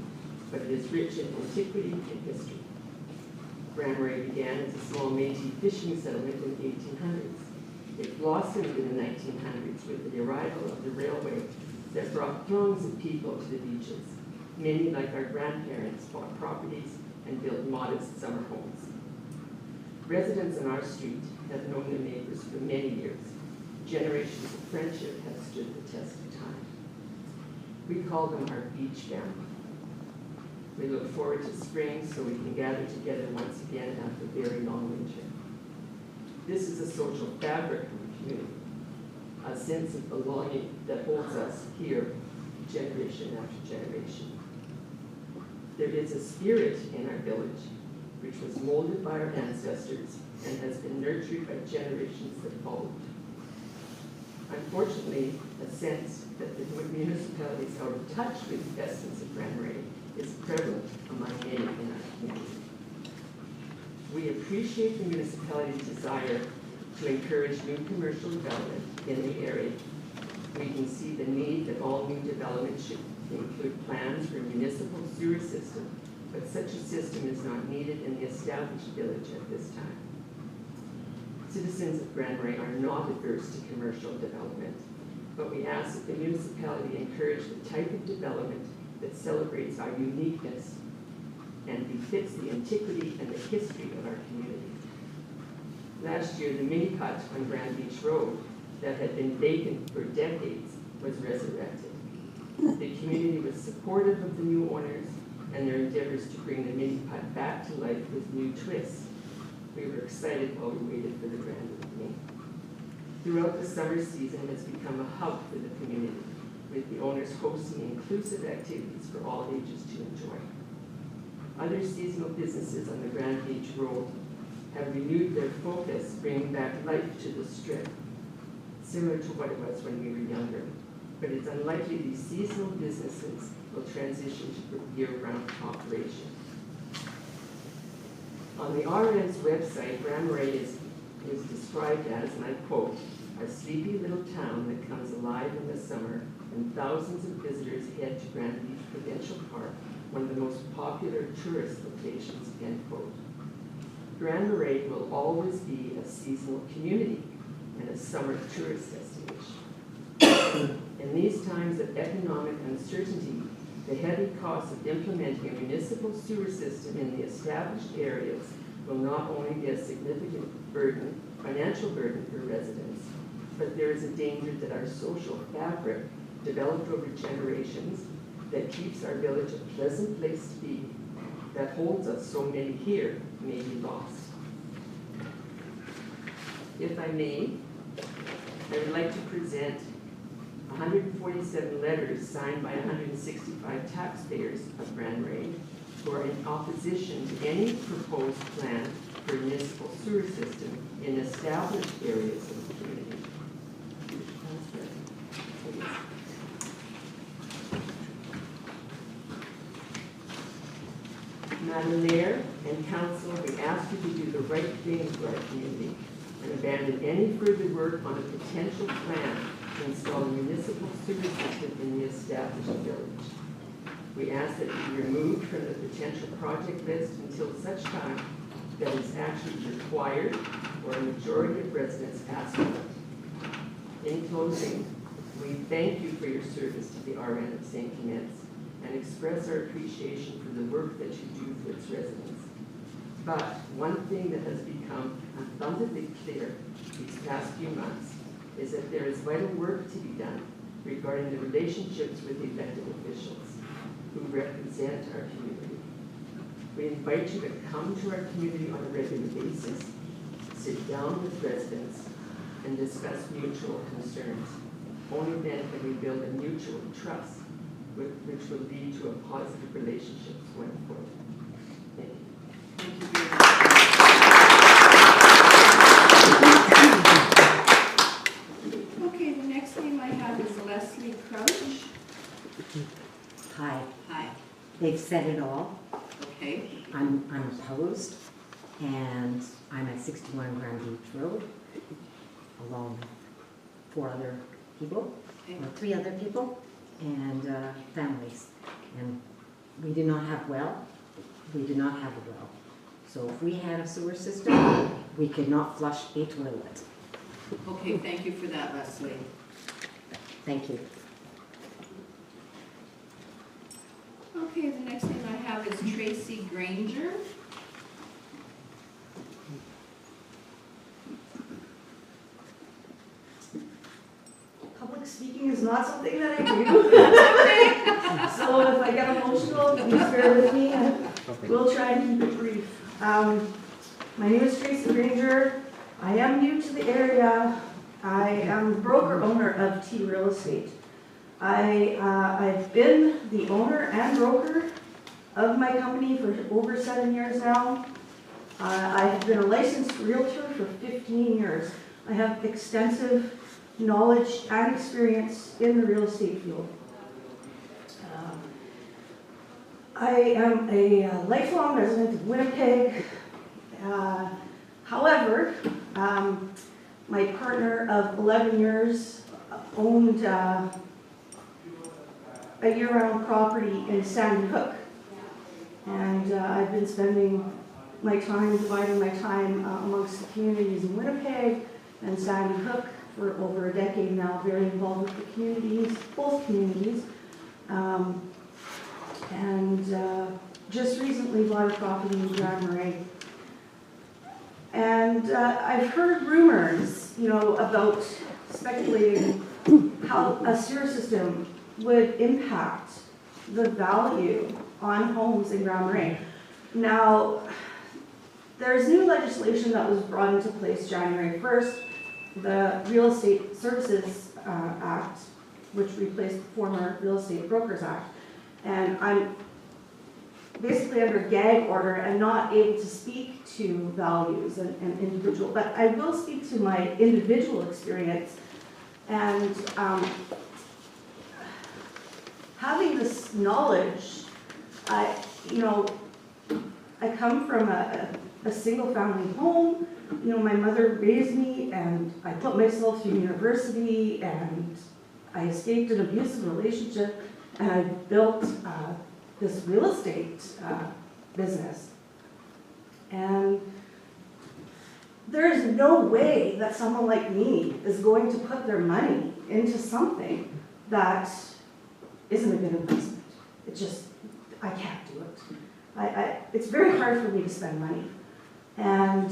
but it is rich in antiquity and history. Grand Marais began as a small Métis fishing settlement in the 1800s. It blossomed in the 1900s with the arrival of the railway that brought throngs of people to the beaches. Many, like our grandparents, bought properties and built modest summer homes. Residents on our street have known their neighbors for many years. Generations of friendship have stood the test of time. We call them our beach family. We look forward to spring so we can gather together once again after a very long winter. This is a social fabric of the community, a sense of belonging that holds us here generation after generation. There is a spirit in our village which was molded by our ancestors and has been nurtured by generations that followed. Unfortunately, a sense that the municipality is out of touch with the essence of Grand Marais is prevalent among many in our community. We appreciate the municipality's desire to encourage new commercial development in the area. We can see the need that all new development should include plans for a municipal sewer system, but such a system is not needed in the established village at this time. Citizens of Grand Marais are not averse to commercial development, but we ask that the municipality encourage the type of development that celebrates our uniqueness and befits the antiquity and the history of our community. Last year, the mini hut on Grand Beach Road that had been vacant for decades was resurrected. The community was supportive of the new owners and their endeavors to bring the mini hut back to life with new twists. We were excited while we waited for the grand opening. Throughout the summer season has become a hub for the community, with the owners hosting inclusive activities for all ages to enjoy. Other seasonal businesses on the Grand Beach Road have renewed their focus, bringing back life to the strip, similar to what it was when we were younger. But it's unlikely these seasonal businesses will transition to year-round operation. On the RN's website, Grand Marais is described as, and I quote, a sleepy little town that comes alive in the summer and thousands of visitors head to Grand Beach Provincial Park, one of the most popular tourist locations, end quote. Grand Marais will always be a seasonal community and a summer tourist destination. In these times of economic uncertainty, the heavy cost of implementing a municipal sewer system in the established areas will not only be a significant burden, financial burden for residents, but there is a danger that our social fabric, developed over generations, that keeps our village a pleasant place to be, that holds us so many here, may be lost. If I may, I would like to present 147 letters signed by 165 taxpayers of Grand Marais who are in opposition to any proposed plan for a municipal sewer system in established areas of the community. Madam Mayor and Council, we ask you to do the right thing for our community and abandon any further work on a potential plan to install a municipal sewer system in the established village. We ask that it be removed from the potential project list until such time that it's actually required or a majority of residents ask for it. In closing, we thank you for your service to the RN of St. Clements and express our appreciation for the work that you do for its residents. But one thing that has become abundantly clear these past few months is that there is vital work to be done regarding the relationships with elected officials who represent our community. We invite you to come to our community on a regular basis, sit down with residents, and discuss mutual concerns. Only then can we build a mutual trust which will lead to a positive relationship going forward. Thank you. Thank you very much. Okay, the next name I have is Leslie Crouch. Hi, Hi. they've said it all. Okay. I'm opposed, and I'm at 61 Grand Beach Road, along with 4 other people, Okay. or 3 other people, and families. And we do not have well, we do not have a well. So if we had a sewer system, we could not flush a toilet. Okay, thank you for that, Leslie. Thank you. Okay, the next name I have is Tracy Granger. Public speaking is not something that I do. So if I get emotional, please bear with me, and we'll try and keep it brief. My name is Tracy Granger. I am new to the area. I am broker owner of T Real Estate. I've been the owner and broker of my company for over 7 years now. I have been a licensed realtor for 15 years. I have extensive knowledge and experience in the real estate field. I am a lifelong resident of Winnipeg. However, my partner of 11 years owned a year-round property in Sandy Hook. And I've been spending my time, dividing my time amongst the communities in Winnipeg and Sandy Hook for over a decade now, very involved with the communities, both communities. Just recently bought a property in Grand Marais. And I've heard rumors, about speculating how a sewer system would impact the value on homes in Grand Marais. Now, there's new legislation that was brought into place January 1st, the Real Estate Services Act, which replaced the former Real Estate Brokers Act. And I'm basically under gag order and not able to speak to values and individual, but I will speak to my individual experience. And having this knowledge, I come from a single family home. My mother raised me, and I put myself through university, and I escaped an abusive relationship, and I built this real estate business. And there is no way that someone like me is going to put their money into something that isn't a good investment. It just, I can't do it. It's very hard for me to spend money. And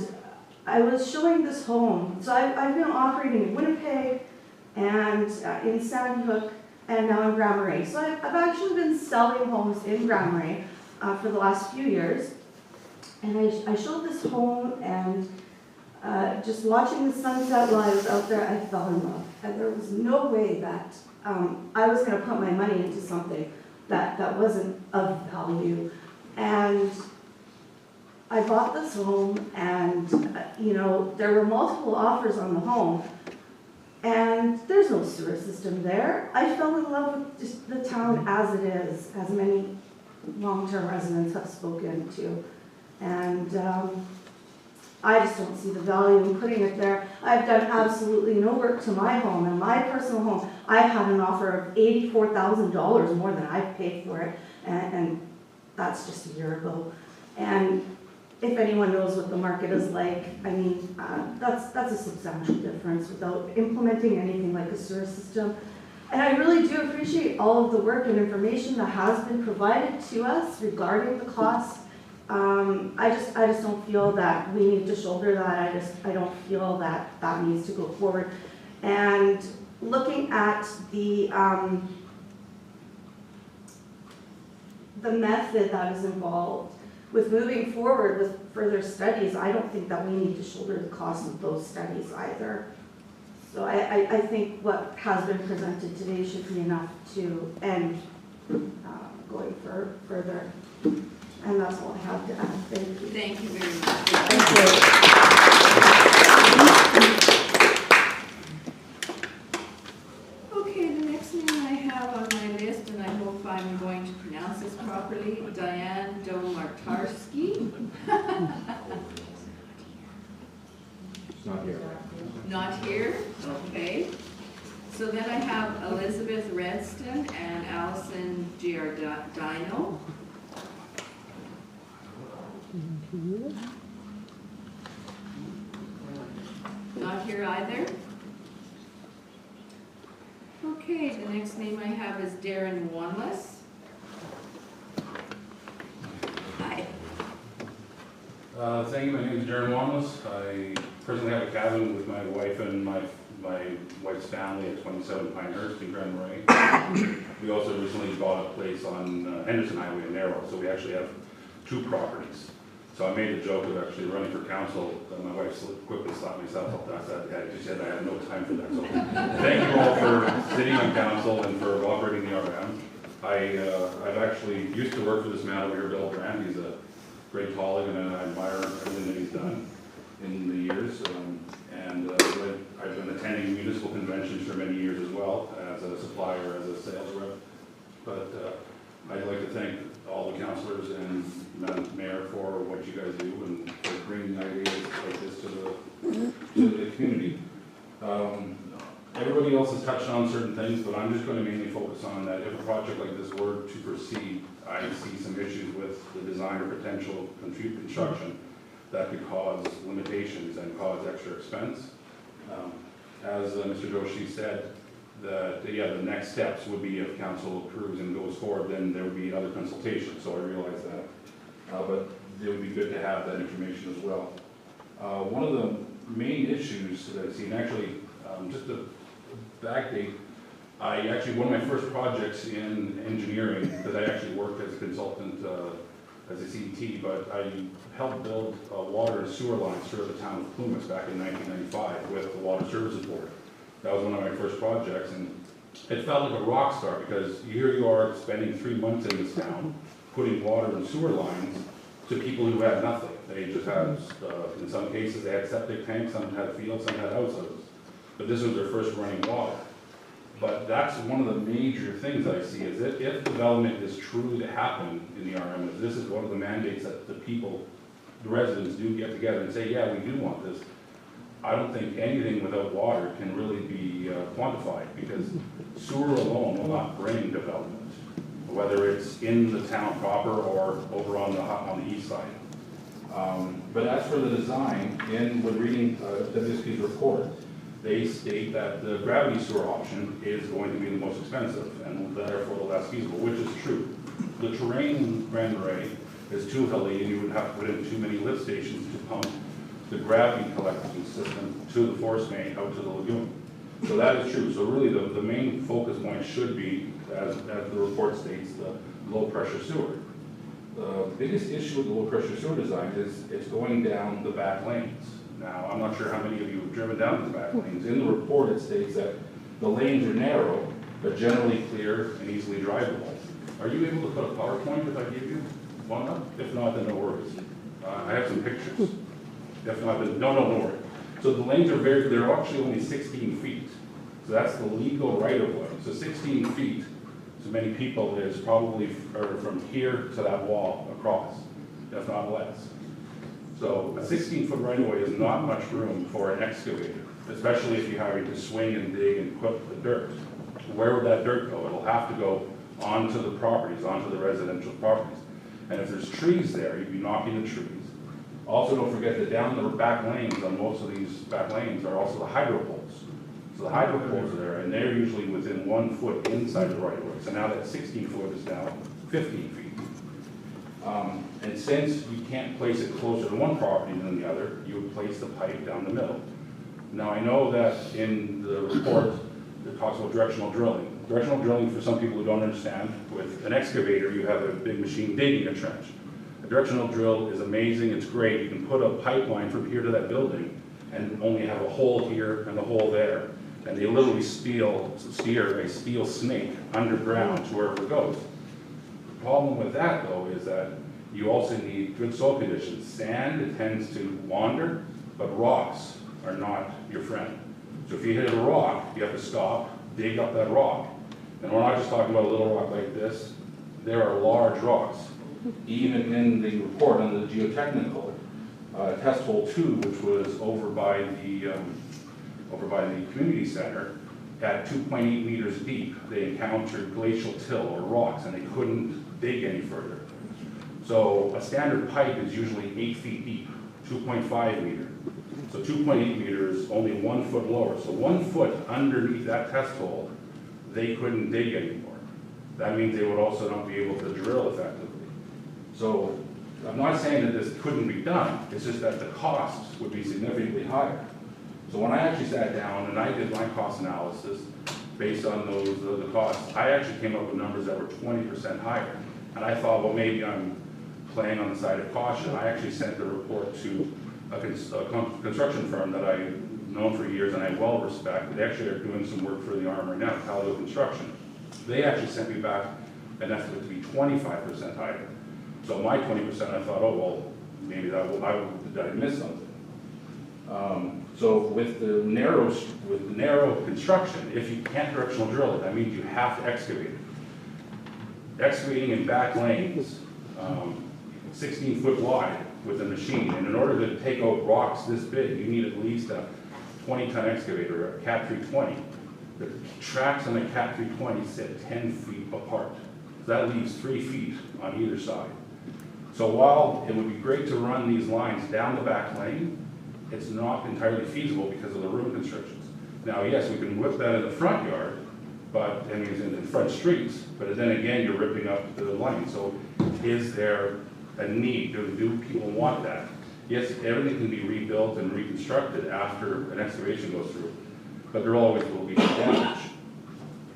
I was showing this home, so I've been operating in Winnipeg and in Sandy Hook and now in Grand Marais. So I've actually been selling homes in Grand Marais for the last few years. And I showed this home, and just watching the sunset while I was out there, I fell in love. And there was no way that I was going to put my money into something that wasn't of value. And I bought this home, and there were multiple offers on the home, and there's no sewer system there. I fell in love with just the town as it is, as many long-term residents have spoken to. And I just don't see the value in putting it there. I've done absolutely no work to my home. And my personal home, I've had an offer of $84,000 more than I've paid for it. And that's just a year ago. And if anyone knows what the market is like, I mean, that's a substantial difference without implementing anything like a sewer system. And I really do appreciate all of the work and information that has been provided to us regarding the costs. I just don't feel that we need to shoulder that. I don't feel that that needs to go forward. And looking at the method that is involved with moving forward with further studies, I don't think that we need to shoulder the cost of those studies either. So I think what has been presented today should be enough to end going further. And that's all I have to add. Thank you. Thank you very much. Thank you. Okay, the next name I have on my list, and I hope I'm going to pronounce this properly, Diane Domartarski. It's not here. Not here? Okay. So then I have Elizabeth Redston and Allison Giardino. Not here either? Okay, the next name I have is Darren Wanless. Hi. Thank you. My name is Darren Wanless. I presently have a cabin with my wife and my wife's family at 27 Pinehurst in Grand Marais. We also recently bought a place on Henderson Highway in Narrow, so we actually have 2 properties. So I made the joke of actually running for council. My wife quickly slapped myself up. She said I had no time for that. So thank you all for sitting on council and for operating the RM. I've actually used to work for this man over here, Bill Grant. He's a great colleague, and I admire everything that he's done in the years. I've been attending municipal conventions for many years as well, as a supplier, as a sales rep. But I'd like to thank all the councillors and Madam Mayor for what you guys do and for bringing ideas like this to the community. Everybody else has touched on certain things, but I'm just going to mainly focus on that if a project like this were to proceed, I see some issues with the design or potential construction that could cause limitations and cause extra expense. As Mr. Joshi said, the next steps would be if council approves and goes forward, then there would be other consultations, so I realize that. But it would be good to have that information as well. One of the main issues that I see, and actually, just to backdate, one of my first projects in engineering, because I actually worked as a consultant as a CET, but I helped build water and sewer lines throughout the town of Plumas back in 1995 with the Water Services Board. That was one of my first projects, and it felt like a rock star because here you are spending 3 months in this town putting water and sewer lines to people who had nothing. They just had, in some cases, they had septic tanks, some had fields, some had houses. But this was their first running water. But that's one of the major things I see is that if development is truly to happen in the RM, if this is one of the mandates that the people, the residents do get together and say, yeah, we do want this, I don't think anything without water can really be quantified because sewer alone will not bring development, whether it's in the town proper or over on the east side. But as for the design, when reading WSP's report, they state that the gravity sewer option is going to be the most expensive and therefore the less feasible, which is true. The terrain in Grand Marais is too hilly and you would have to put in too many lift stations to pump the gravity collecting system to the force main out to the lagoon. So that is true. So really the main focus point should be, as the report states, the low pressure sewer. The biggest issue with the low pressure sewer design is it's going down the back lanes. Now, I'm not sure how many of you have driven down the back lanes. In the report, it states that the lanes are narrow, but generally clear and easily drivable. Are you able to put a PowerPoint if I give you one up? If not, then no worries. I have some pictures. If not, then no worries. So the lanes are they're actually only 16 feet. So that's the legal right of way. So 16 feet to many people is probably from here to that wall across, if not less. So a 16-foot right-of-way is not much room for an excavator, especially if you're having to swing and dig and put the dirt. Where would that dirt go? It'll have to go onto the properties, onto the residential properties. And if there's trees there, you'd be knocking the trees. Also, don't forget that down the back lanes, on most of these back lanes, are also the hydro poles. So the hydro poles are there, and they're usually within 1 foot inside the right-of-way. So now that 16 foot is now 15 feet. And since you can't place it closer to one property than the other, you would place the pipe down the middle. Now I know that in the report, it talks about directional drilling. Directional drilling, for some people who don't understand, with an excavator, you have a big machine digging a trench. A directional drill is amazing, it's great. You can put a pipeline from here to that building and only have a hole here and a hole there. And they literally steer a steel snake underground to wherever it goes. The problem with that, though, is that you also need good soil conditions. Sand, it tends to wander, but rocks are not your friend. So if you hit a rock, you have to stop, dig up that rock. And we're not just talking about a little rock like this. There are large rocks. Even in the report on the geotechnical, test hole 2, which was over by the community center, at 2.8 meters deep, they encountered glacial till or rocks, and they couldn't dig any further. So a standard pipe is usually 8 feet deep, 2.5 meter. So 2.8 meters, only 1 foot lower. So 1 foot underneath that test hole, they couldn't dig anymore. That means they would also not be able to drill effectively. So I'm not saying that this couldn't be done, it's just that the costs would be significantly higher. So when I actually sat down and I did my cost analysis based on the costs, I actually came up with numbers that were 20% higher. And I thought, well, maybe I'm playing on the side of caution. I actually sent the report to a construction firm that I've known for years and I well respect. They actually are doing some work for the Armory now, Palio Construction. They actually sent me back an estimate to be 25% higher. So my 20%, I thought, oh, well, maybe did I miss something? So with the narrow construction, if you can't directional drill it, that means you have to excavate it. Excavating in back lanes, 16 foot wide with a machine, and in order to take out rocks this big, you need at least a 20-ton excavator, a Cat 320. The tracks on the Cat 320 sit 10 feet apart. So that leaves 3 feet on either side. So while it would be great to run these lines down the back lane, it's not entirely feasible because of the room constrictions. Now, yes, we can whip that in the front yard, but I mean, it's in the front streets, but then again, you're ripping up the line. So is there a need? Do people want that? Yes, everything can be rebuilt and reconstructed after an excavation goes through, but there always will be damage.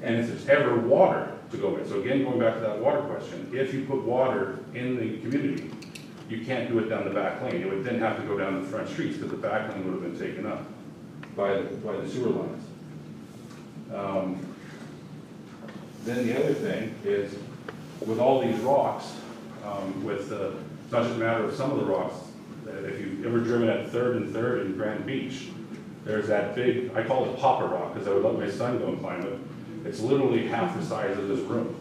And if there's ever water to go in, so again, going back to that water question, if you put water in the community, you can't do it down the back lane. It would then have to go down the front streets because the back lane would have been taken up by the sewer lines. Then the other thing is, with all these rocks, it's not just a matter of some of the rocks. If you've ever driven at 3rd and 3rd in Grand Beach, there's that big, I call it Popper Rock because I would let my son go and climb it. It's literally half the size of this room.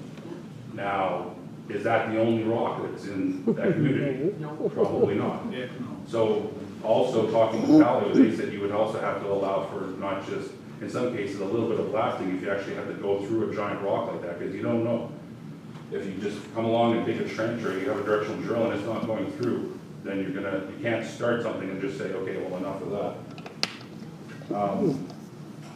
Now, is that the only rock that's in that community? No. Probably not. Yeah. So also talking to Palio, they said you would also have to allow for not just, in some cases, a little bit of blasting if you actually have to go through a giant rock like that, because you don't know. If you just come along and dig a trench or you have a directional drill and it's not going through, then then you can't start something and just say, okay, well, enough of that.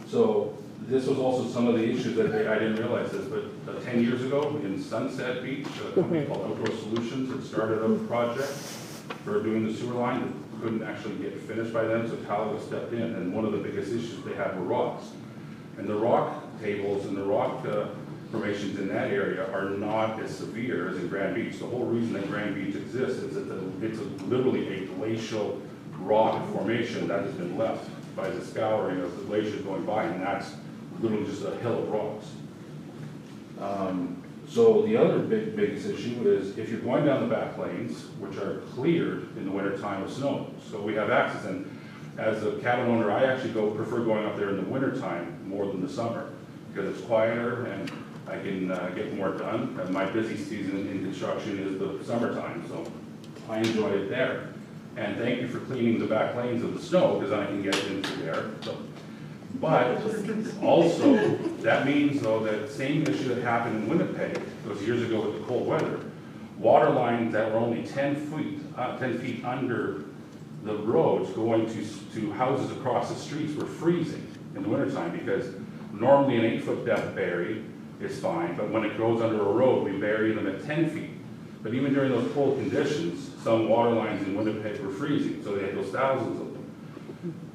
So this was also some of the issues that I didn't realize this, but 10 years ago in Sunset Beach, a company called Outdoor Solutions had started a project for doing the sewer line that couldn't actually get finished by then, so Talaga stepped in, and one of the biggest issues they had were rocks. And the rock tables and the rock formations in that area are not as severe as in Grand Beach. The whole reason that Grand Beach exists is that it's literally a glacial rock formation that has been left by the scouring of the glaciers going by, and that's literally just a hill of rocks. So the other biggest issue is if you're going down the back lanes, which are cleared in the wintertime of snow, so we have access, and as a cabin owner, I actually prefer going up there in the wintertime more than the summer, because it's quieter and I can get more done. And my busy season in construction is the summertime, so I enjoy it there. And thank you for cleaning the back lanes of the snow, because I can get into there. So, but also, that means though that same issue that happened in Winnipeg those years ago with the cold weather, water lines that were only 10 feet under the roads going to houses across the streets were freezing in the wintertime, because normally an 8-foot depth bury is fine, but when it goes under a road, we bury them at 10 feet. But even during those cold conditions, some water lines in Winnipeg were freezing, so they had those thousands of them.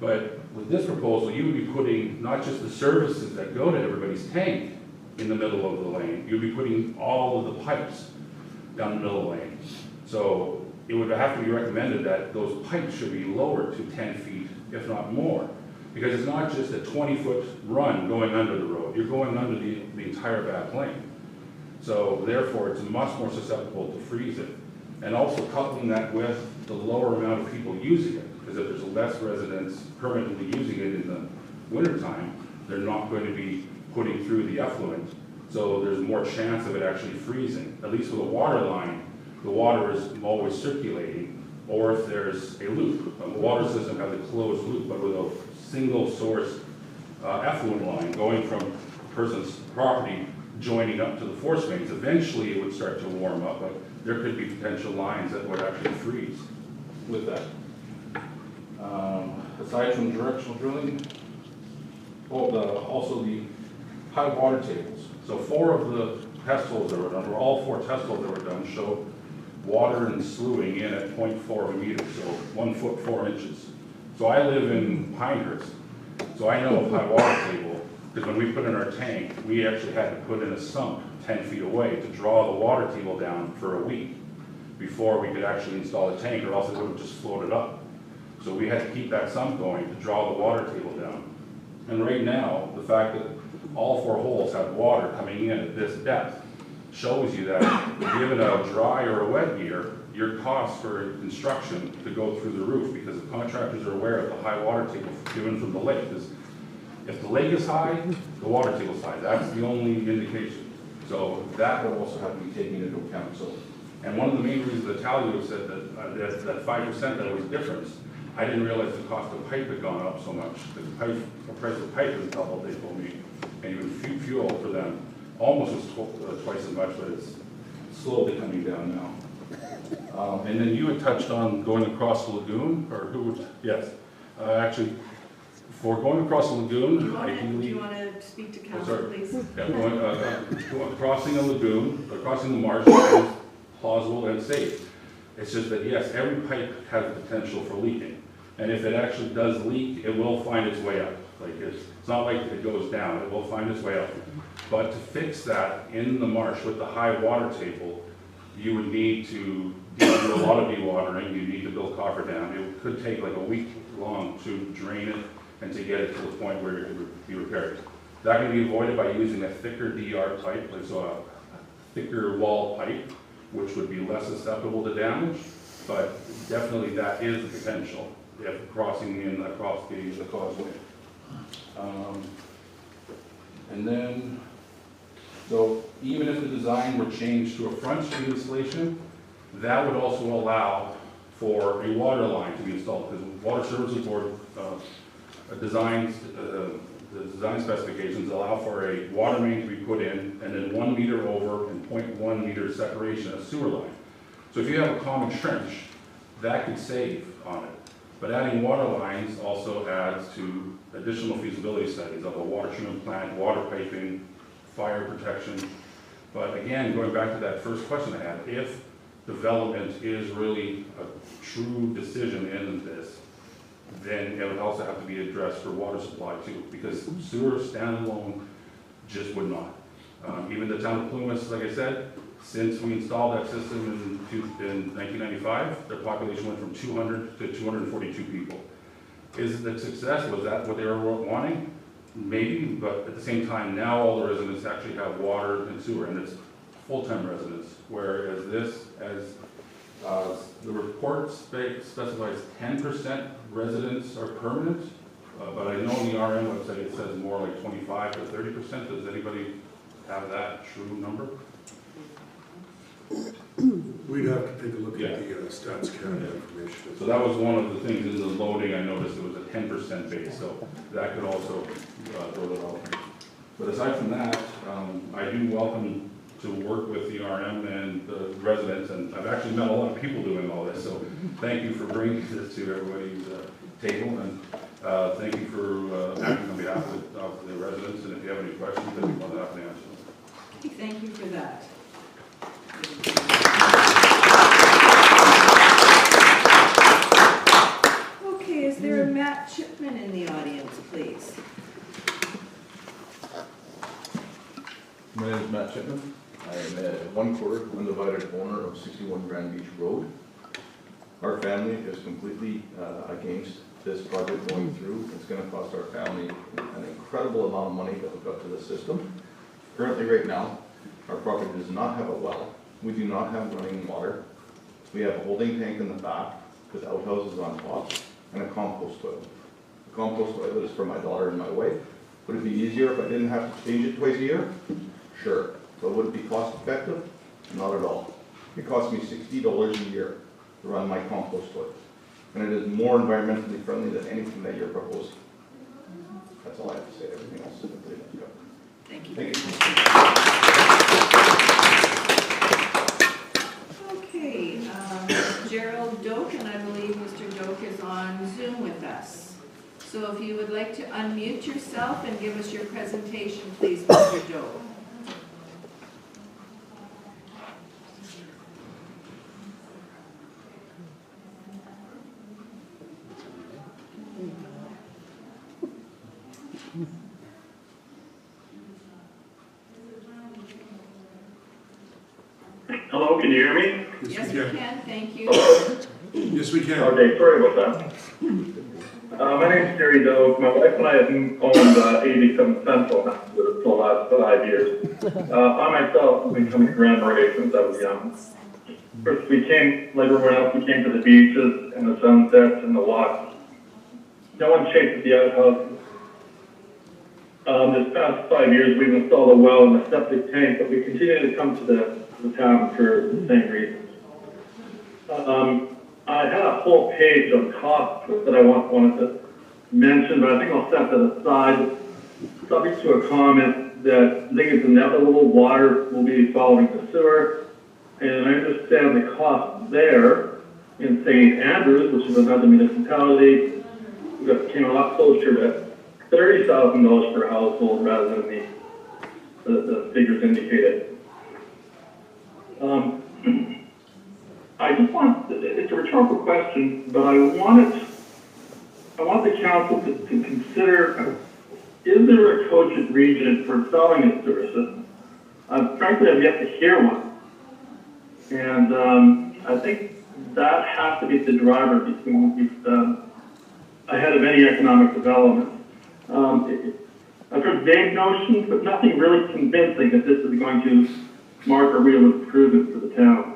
But with this proposal, you would be putting not just the services that go to everybody's tank in the middle of the lane, you'd be putting all of the pipes down the middle of the lane. So it would have to be recommended that those pipes should be lowered to 10 feet, if not more. Because it's not just a 20-foot run going under the road, you're going under the entire back lane. So therefore, it's much more susceptible to freezing. And also coupling that with the lower amount of people using it, because if there's less residents permanently using it in the wintertime, they're not going to be putting through the effluent. So there's more chance of it actually freezing. At least with a water line, the water is always circulating, or if there's a loop. A water system has a closed loop, but with a single source effluent line going from a person's property joining up to the force mains, eventually it would start to warm up, but there could be potential lines that would actually freeze with that. Aside from directional drilling, also the high water tables. So 4 of the test holes that were done, or all 4 test holes that were done, show water and slewing in at 0.4 of a meter, so 1 foot 4 inches. So I live in Pinehurst, so I know of high water table, because when we put in our tank, we actually had to put in a sump 10 feet away to draw the water table down for a week before we could actually install the tank, or else it would have just floated up. So we had to keep that sump going to draw the water table down. And right now, the fact that all 4 holes have water coming in at this depth shows you that given a dry or a wet year, your cost for construction could go through the roof, because the contractors are aware of the high water table given from the lake. If the lake is high, the water table is high. That's the only indication. So that will also have to be taken into account. So, and one of the main reasons that Talio said that 5% that was a difference, I didn't realize the cost of pipe had gone up so much. The price of pipe has doubled, they told me, and even fuel for them almost was twice as much, but it's slowly coming down now. And then you had touched on going across the lagoon, or who would? Yes, actually, for going across the lagoon, Do you want to speak to council, please? Yeah, crossing a lagoon, or crossing the marsh is plausible and safe. It's just that, yes, every pipe has the potential for leaking. And if it actually does leak, it will find its way up. Like it's not like it goes down, it will find its way up. But to fix that in the marsh with the high water table, you would need to do a lot of dewatering, you need to build cofferdam. It could take like a week long to drain it and to get it to the point where it could be repaired. That can be avoided by using a thicker DR pipe, like so a thicker wall pipe, which would be less susceptible to damage, but definitely that is the potential if crossing in across the causeway. And then, so even if the design were changed to a front street installation, that would also allow for a water line to be installed, because Water Services Board the design specifications allow for a water main to be put in, and then 1 meter over and 0.1 meter separation of sewer line. So if you have a common trench, that could save on it. But adding water lines also adds to additional feasibility studies of a water treatment plant, water piping, fire protection. But again, going back to that first question I had, if development is really a true decision in this, then it would also have to be addressed for water supply too, because sewer standalone just would not. Even the town of Plumas, like I said, since we installed that system in 1995, their population went from 200 to 242 people. Is it a success? Was that what they were wanting? Maybe, but at the same time, now all the residents actually have water and sewer, and it's full-time residents, whereas this, as the report specifies 10% residents are permanent, but I know on the RM website it says more like 25 to 30%. Does anybody have that true number? We'd have to take a look at the Stats Canada information. So that was one of the things in the loading. I noticed it was a 10% base, so that could also throw that out. But aside from that, I do welcome to work with the RM and the residents, and I've actually met a lot of people doing all this, so thank you for bringing this to everybody's table, and thank you for acting on behalf of the residents, and if you have any questions, I'd be more than happy to answer them. Thank you for that. Okay, is there a Matt Chipman in the audience, please? My name is Matt Chipman. I am a 1/4 undivided owner of 61 Grand Beach Road. Our family is completely against this project going through. It's going to cost our family an incredible amount of money to hook up to the system. Currently, right now, our property does not have a well. We do not have running water. We have a holding tank in the back with outhouses on top and a compost toilet. The compost toilet is for my daughter and my wife. Would it be easier if I didn't have to change it twice a year? Sure. But would it be cost effective? Not at all. It costs me $60 a year to run my compost toilet. And it is more environmentally friendly than anything that you're proposing. That's all I have to say. Everything else is completely covered. Thank you. Thank you. Okay, Gerald Doak, and I believe Mr. Doak is on Zoom with us. So if you would like to unmute yourself and give us your presentation, please, Mr. Doak. Hello, can you hear me? Yes, we can, thank you. Yes, we can. Okay, sorry about that. My name's Jerry Doak. My wife and I have owned 87 Central now for the last 5 years. I myself have been coming to Grand Marais since I was young. First, we came, like everyone else, we came to the beaches and the sunsets and the walks. No one chases the outhouses. This past 5 years, we've installed a well and a septic tank, but we continue to come to the town for the same reasons. I had a whole page of costs that I wanted to mention, but I think I'll set that aside, subject to a comment that I think it's inevitable water will be following the sewer, and I understand the cost there in St. Andrews, which is another municipality, came a lot closer to $30,000 per household rather than the figures indicated. I just want, it's a rhetorical question, but I want the council to consider, is there a cogent region for installing a sewer system? Frankly, I've yet to hear one. And I think that has to be the driver ahead of any economic development. I've heard vague notions, but nothing really convincing that this is going to mark a real improvement for the town.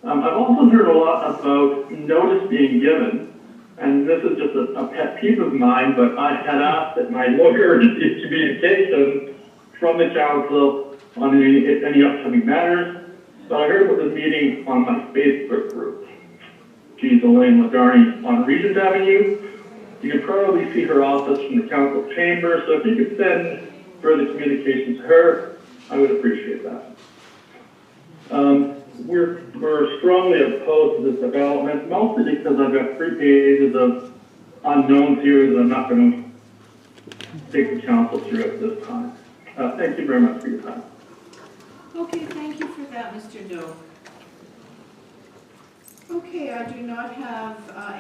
I've also heard a lot about notice being given, and this is just a pet peeve of mine, but I had asked that my lawyer receive communication from the council on any upcoming matters, but I heard about this meeting on my Facebook group. She's Elaine Lagarni on Regent Avenue. You can probably see her office from the council chamber, so if you could send further communication to her, I would appreciate that. we're strongly opposed to this development, mostly because I've got 3 pages of unknowns here that I'm not going to take the council through at this time. Thank you very much for your time. Okay, thank you for that, Mr. Doe. Okay, I do not have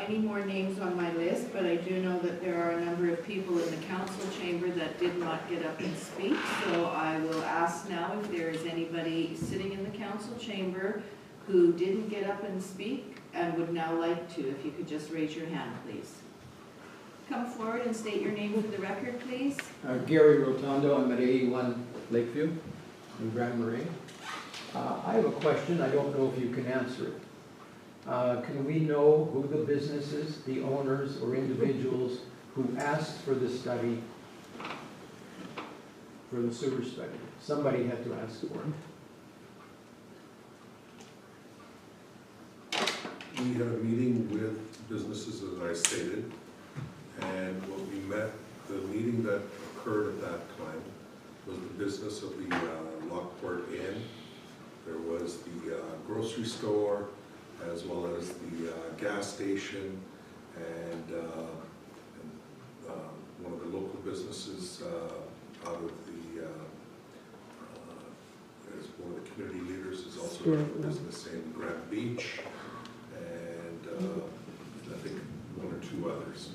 any more names on my list, but I do know that there are a number of people in the council chamber that did not get up and speak. So I will ask now if there is anybody sitting in the council chamber who didn't get up and speak and would now like to. If you could just raise your hand, please. Come forward and state your name for the record, please. Gary Rotondo, I'm at 81 Lakeview in Grand Marais. I have a question, I don't know if you can answer it. Can we know who the businesses, the owners, or individuals who asked for the study, for the sewer study? Somebody had to ask for it. We had a meeting with businesses, as I stated, and what we met, the meeting that occurred at that time was the business of the Lockport Inn. There was the grocery store, as well as the gas station, and one of the local businesses out of the, as one of the community leaders is also a business in Grand Beach, and I think 1 or 2 others.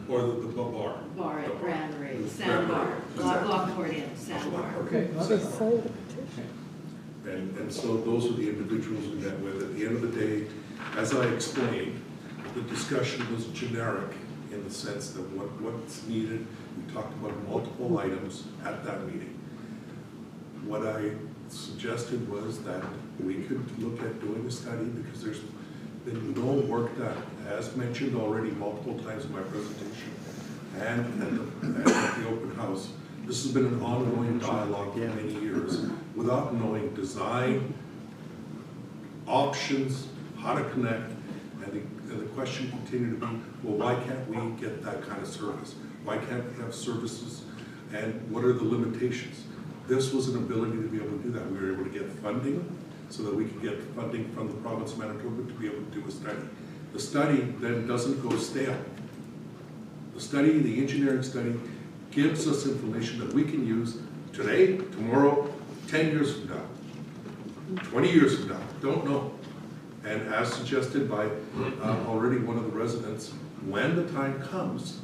Or the bar. Bar at Grand Marais, Sandbar, Lockport Inn, Sandbar. Okay. And so those are the individuals we met with. At the end of the day, as I explained, the discussion was generic in the sense that what's needed. We talked about multiple items at that meeting. What I suggested was that we could look at doing a study because there's been no work done. As mentioned already multiple times in my presentation and at the open house, this has been an ongoing dialogue for many years without knowing design, options, how to connect, and the question continued to be, well, why can't we get that kind of service? Why can't we have services, and what are the limitations? This was an ability to be able to do that. We were able to get funding so that we could get funding from the province of Manitoba to be able to do a study. The study then doesn't go stale. The study, the engineering study, gives us information that we can use today, tomorrow, 10 years from now, 20 years from now, don't know. And as suggested by already one of the residents, when the time comes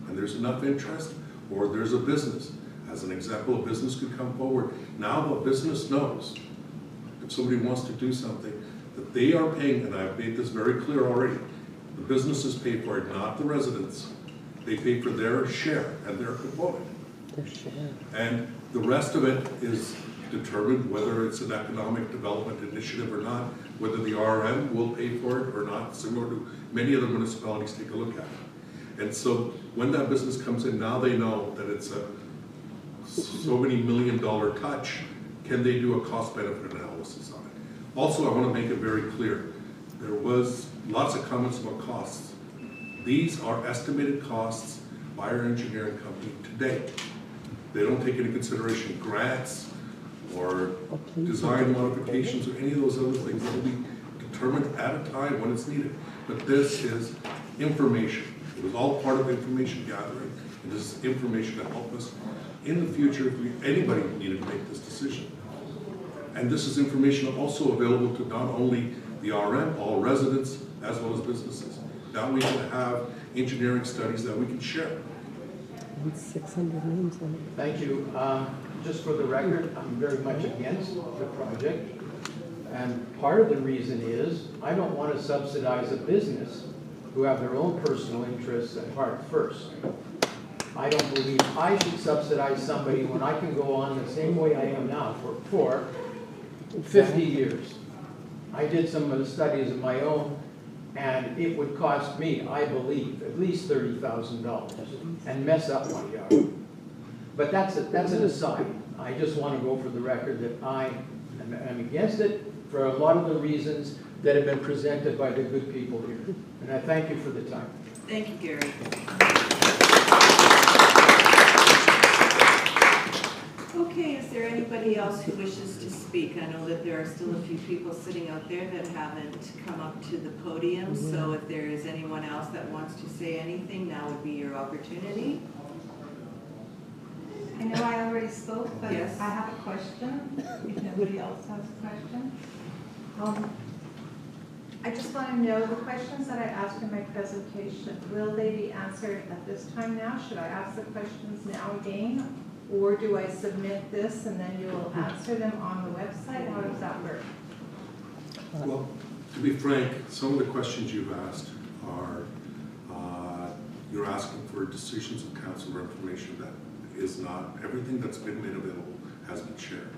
and there's enough interest or there's a business, as an example, a business could come forward. Now a business knows if somebody wants to do something that they are paying, and I've made this very clear already, the businesses pay for it, not the residents. They pay for their share and their component. And the rest of it is determined whether it's an economic development initiative or not, whether the RM will pay for it or not, similar to many other municipalities take a look at it. And so when that business comes in, now they know that it's a so many $1 million touch, can they do a cost benefit analysis on it? Also, I want to make it very clear, there was lots of comments about costs. These are estimated costs by our engineering company today. They don't take into consideration grants or design modifications or any of those other things that will be determined at a time when it's needed. But this is information. It was all part of information gathering. And this is information to help us in the future if anybody needed to make this decision. And this is information also available to not only the RM, all residents, as well as businesses. Now we can have engineering studies that we can share. 600 names on it. Thank you. Just for the record, I'm very much against the project. And part of the reason is I don't want to subsidize a business who have their own personal interests at heart first. I don't believe I should subsidize somebody when I can go on the same way I am now for 50 years. I did some of the studies of my own, and it would cost me, I believe, at least $30,000 and mess up my yard. But that's an aside. I just want to go for the record that I am against it for a lot of the reasons that have been presented by the good people here. And I thank you for the time. Thank you, Gary. Okay, is there any anybody else who wishes to speak? I know that there are still a few people sitting out there that haven't come up to the podium, so if there is anyone else that wants to say anything, now would be your opportunity. I know I already spoke, but Yes. I have a question, if nobody else has a question. I just want to know, the questions that I asked in my presentation, will they be answered at this time now? Should I ask the questions now again? Or do I submit this and then you will answer them on the website? How does that work? Well, to be frank, some of the questions you've asked are, you're asking for decisions of council or information that is not, everything that's been made available has been shared.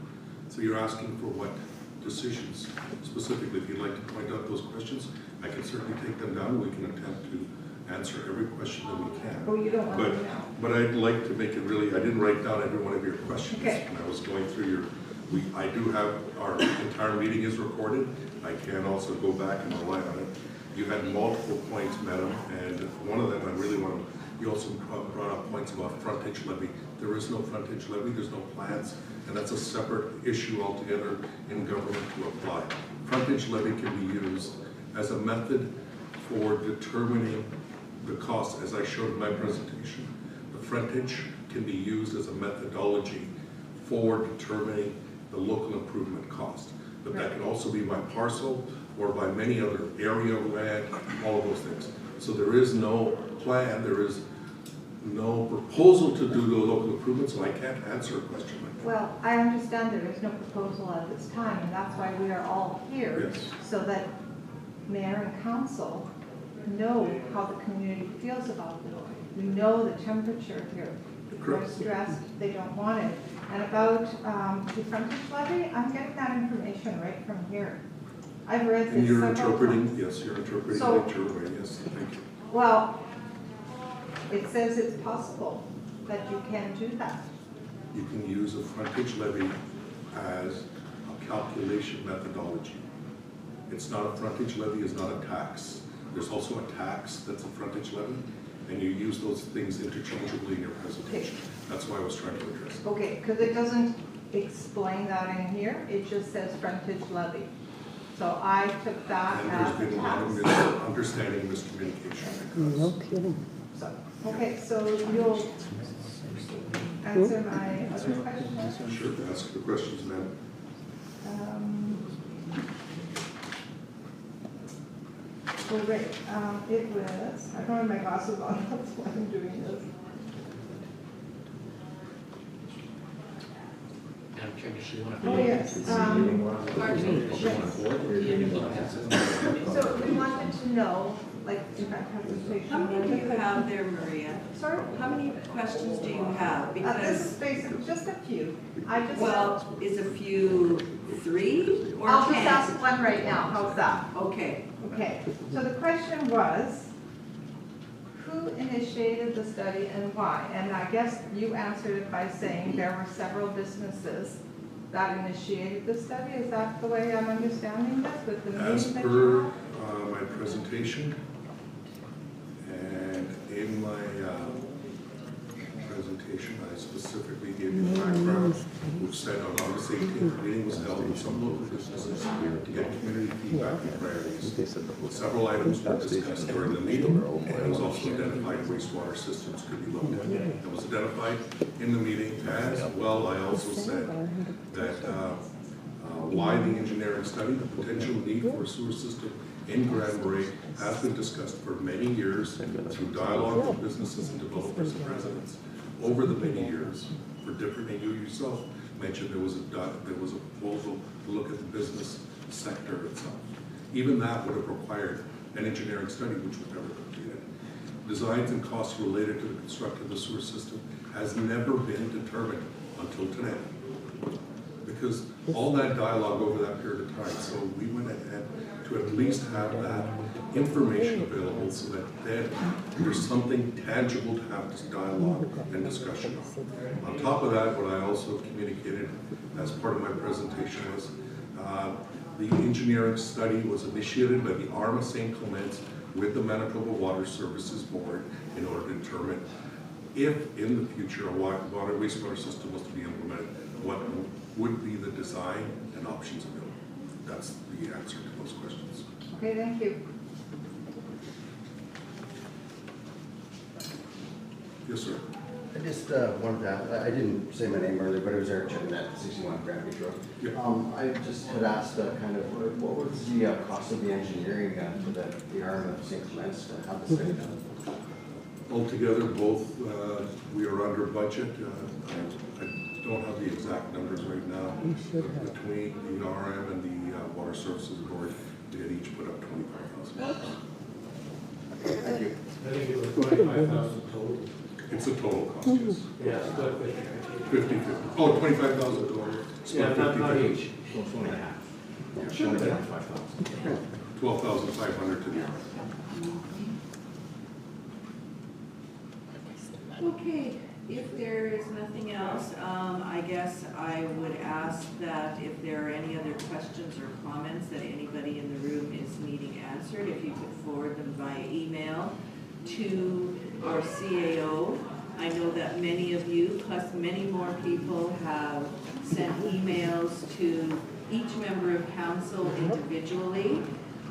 So you're asking for what decisions specifically. If you'd like to point out those questions, I can certainly take them down. We can attempt to answer every question that we can. Oh, you don't want to know? But I'd like to make it really, I didn't write down every one of your questions. Okay. When I was going through your, I do have, our entire meeting is recorded. I can also go back and rely on it. You had multiple points, madam, and one of them I really want to, you also brought up points about frontage levy. There is no frontage levy, there's no plans, and that's a separate issue altogether in government to apply. Frontage levy can be used as a method for determining the cost, as I showed in my presentation. The frontage can be used as a methodology for determining the local improvement cost. But that can also be by parcel or by many other area of land, all of those things. So there is no plan, there is no proposal to do the local improvement, so I can't answer a question like that. Well, I understand there is no proposal at this time, and that's why we are all here. Yes. So that mayor and council know how the community feels about this. We know the temperature here. People are Correct. stressed, they don't want it. And about the frontage levy, I'm getting that information right from here. I've read And this you're several interpreting, times. yes, you're interpreting So- it your way, yes, thank you. Well, it says it's possible that you can do that. You can use a frontage levy as a calculation methodology. It's not a frontage levy, it's not a tax. There's also a tax that's a frontage levy, and you use those things interchangeably in your presentation. That's why I was trying to address it. Okay, because it doesn't explain that in here, it just says frontage levy. So I took that And as there's a been a lot of tax. misunderstanding, miscommunication. No kidding. So, okay, so you'll answer my other question? Sure, ask the questions, ma'am. Oh, right, it was, I don't have my glasses on, that's why I'm doing this. Oh, yes. So we wanted to know, like, in that presentation. How many do you have there, Maria? Sorry? How many questions do you have? This Because, is basically just a few. I just, well, is a few 3 or 10? I'll just ask one right now, how's that? Okay. Okay, so the question was, who initiated the study and why? And I guess you answered it by saying there were several businesses that initiated the study. Is that the way I'm understanding this with the As meeting that per you my presentation, and in my presentation, I specifically gave you the background, which said on August 18th, the meeting was held with some local businesses to get community feedback and priorities. Several items were discussed during the meeting, and it was also identified wastewater systems could be looked at. It was identified in the meeting as well. I also said that why the engineering study, the potential need for a sewer system in Grand Marais has been discussed for many years through dialogue with businesses and developers and residents over the many years for different, and you yourself mentioned there was a proposal to look at the business sector itself. Even that would have required an engineering study, which was never completed. Designs and costs related to the construction of the sewer system has never been determined until today. Because all that dialogue over that period of time, so we went ahead to at least have that information available so that then there's something tangible to have this dialogue and discussion on. On top of that, what I also communicated as part of my presentation was the engineering study was initiated by the Arm of St. Clements with the Manitoba Water Services Board in order to determine if in the future a wastewater system was to be implemented, what would be the design and options available. That's the answer to those questions. Okay, thank you. Yes, sir. I just wanted to, I didn't say my name earlier, but it was Eric Chicken at 61 Grand Beach Road. Yeah. I just had asked kind of, what was the cost of the engineering for the arm of St. Clements to have the study done? Altogether, both, we are under budget. I don't have the exact numbers right now. But between the RM and the Water Services Board, they had each put up $25,000. Thank you. I think it was 25,000 total. It's a total cost, yes. Yeah, split 50/50. Oh, 25,000 total. Yeah, not each. So it's only half. Yeah, Sure. only 25,000. 12,500 to the RM. Okay, if there is nothing else, I guess I would ask that if there are any other questions or comments that anybody in the room is needing answered, if you could forward them via email to our CAO. I know that many of you, plus many more people, have sent emails to each member of council individually.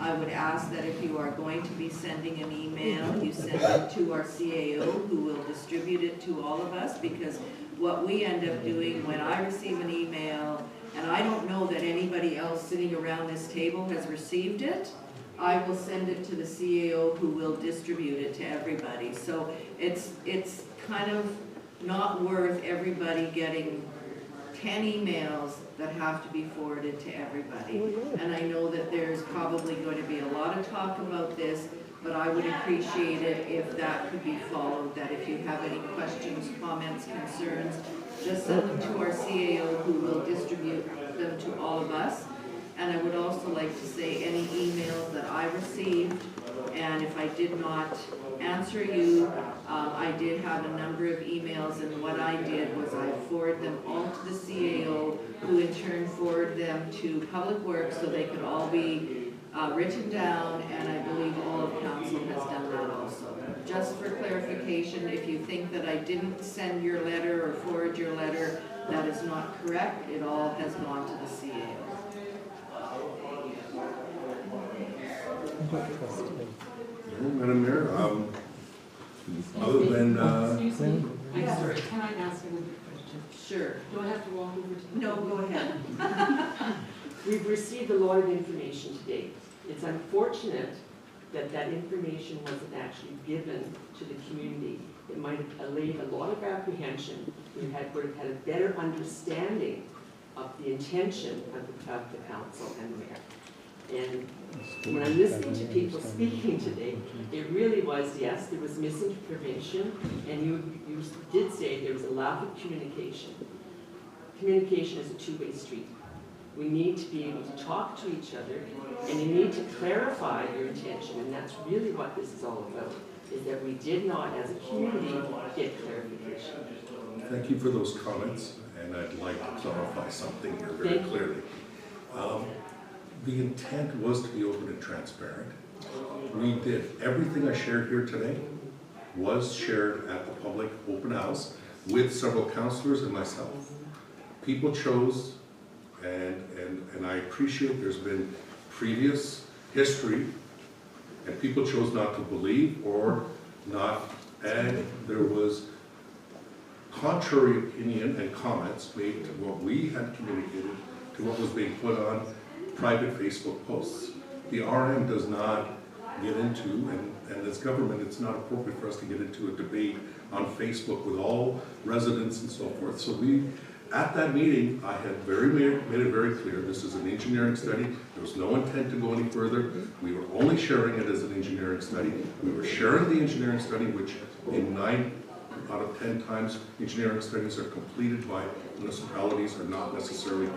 I would ask that if you are going to be sending an email, you send it to our CAO, who will distribute it to all of us, because what we end up doing when I receive an email, and I don't know that anybody else sitting around this table has received it, I will send it to the CAO, who will distribute it to everybody. So it's kind of not worth everybody getting 10 emails that have to be forwarded to everybody. And I know that there's probably going to be a lot of talk about this, but I would appreciate it if that could be followed, that if you have any questions, comments, concerns, just send them to our CAO, who will distribute them to all of us. And I would also like to say any emails that I received, and if I did not answer you, I did have a number of emails, and what I did was I forwarded them all to the CAO, who in turn forwarded them to Public Works, so they could all be written down, and I believe all of council has done that also. Just for clarification, if you think that I didn't send your letter or forward your letter, that is not correct. It all has gone to the CAO. Madam Mayor, other than, Excuse me, I'm sorry, can I ask another question? Sure. Do I have to walk over to? No, go ahead. We've received a lot of information today. It's unfortunate that that information wasn't actually given to the community. It might have allayed a lot of apprehension. We would have had a better understanding of the intention of the council and the mayor. And when I'm listening to people speaking today, it really was, yes, there was misinformation, and you did say there was a lack of communication. Communication is a two-way street. We need to be able to talk to each other, and you need to clarify your intention, and that's really what this is all about, is that we did not, as a community, get clarification. thank you for those comments, and I'd like to clarify something here very clearly. The intent was to be open and transparent. We did. Everything I shared here today was shared at the public open house with several councillors and myself. People chose, and I appreciate there's been previous history, and people chose not to believe or not, and there was contrary opinion and comments made to what we had communicated, to what was being put on private Facebook posts. The RM does not get into, and as government, it's not appropriate for us to get into a debate on Facebook with all residents and so forth. So at that meeting, I had made it very clear, this is an engineering study. There was no intent to go any further. We were only sharing it as an engineering study. We were sharing the engineering study, which in 9 out of 10 times, engineering studies are completed by municipalities, are not necessarily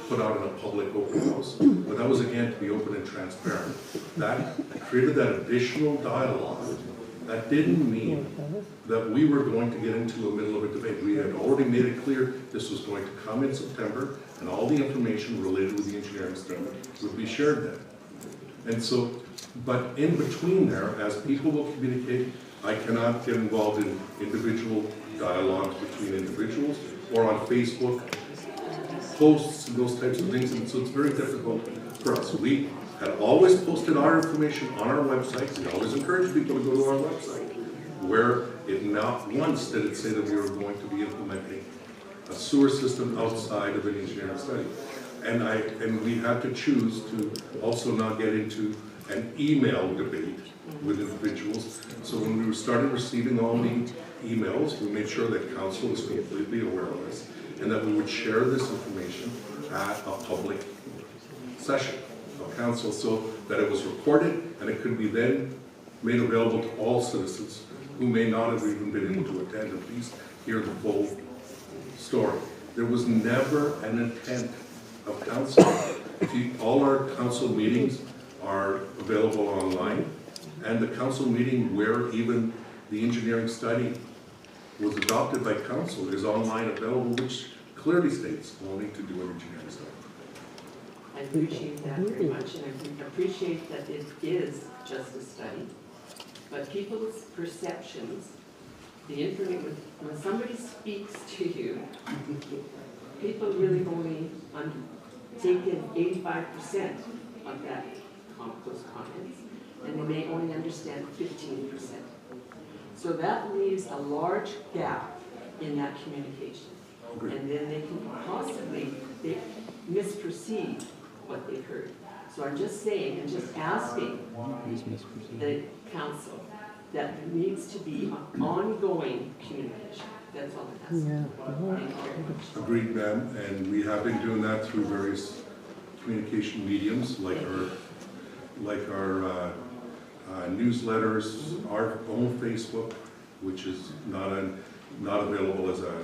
put out in a public open house. But that was, again, to be open and transparent. That created that additional dialogue. That didn't mean that we were going to get into the middle of a debate. We had already made it clear this was going to come in September, and all the information related with the engineering study would be shared then. And so, but in between there, as people will communicate, I cannot get involved in individual dialogues between individuals or on Facebook posts and those types of things, and so it's very difficult for us. We had always posted our information on our website. We always encourage people to go to our website, where it not once did it say that we were going to be implementing a sewer system outside of an engineering study. And we had to choose to also not get into an email debate with individuals. So when we started receiving all the emails, we made sure that council was completely aware of this and that we would share this information at a public session of council so that it was recorded and it could be then made available to all citizens who may not have even been able to attend, at least hear the full story. There was never an intent of council. All our council meetings are available online, and the council meeting where even the engineering study was adopted by council is online available, which clearly states we'll need to do an engineering study. I appreciate that very much, and I appreciate that it is just a study, but people's perceptions, the information, when somebody speaks to you, people really only take in 85% of those comments, and they may only understand 15%. So that leaves a large gap in that communication. And then they can possibly misperceive what they've heard. So I'm just saying and just asking the council that there needs to be an ongoing communication. That's all I'm asking. Thank you very much. Agreed, ma'am, and we have been doing that through various communication mediums like our newsletters, our own Facebook, which is not available as a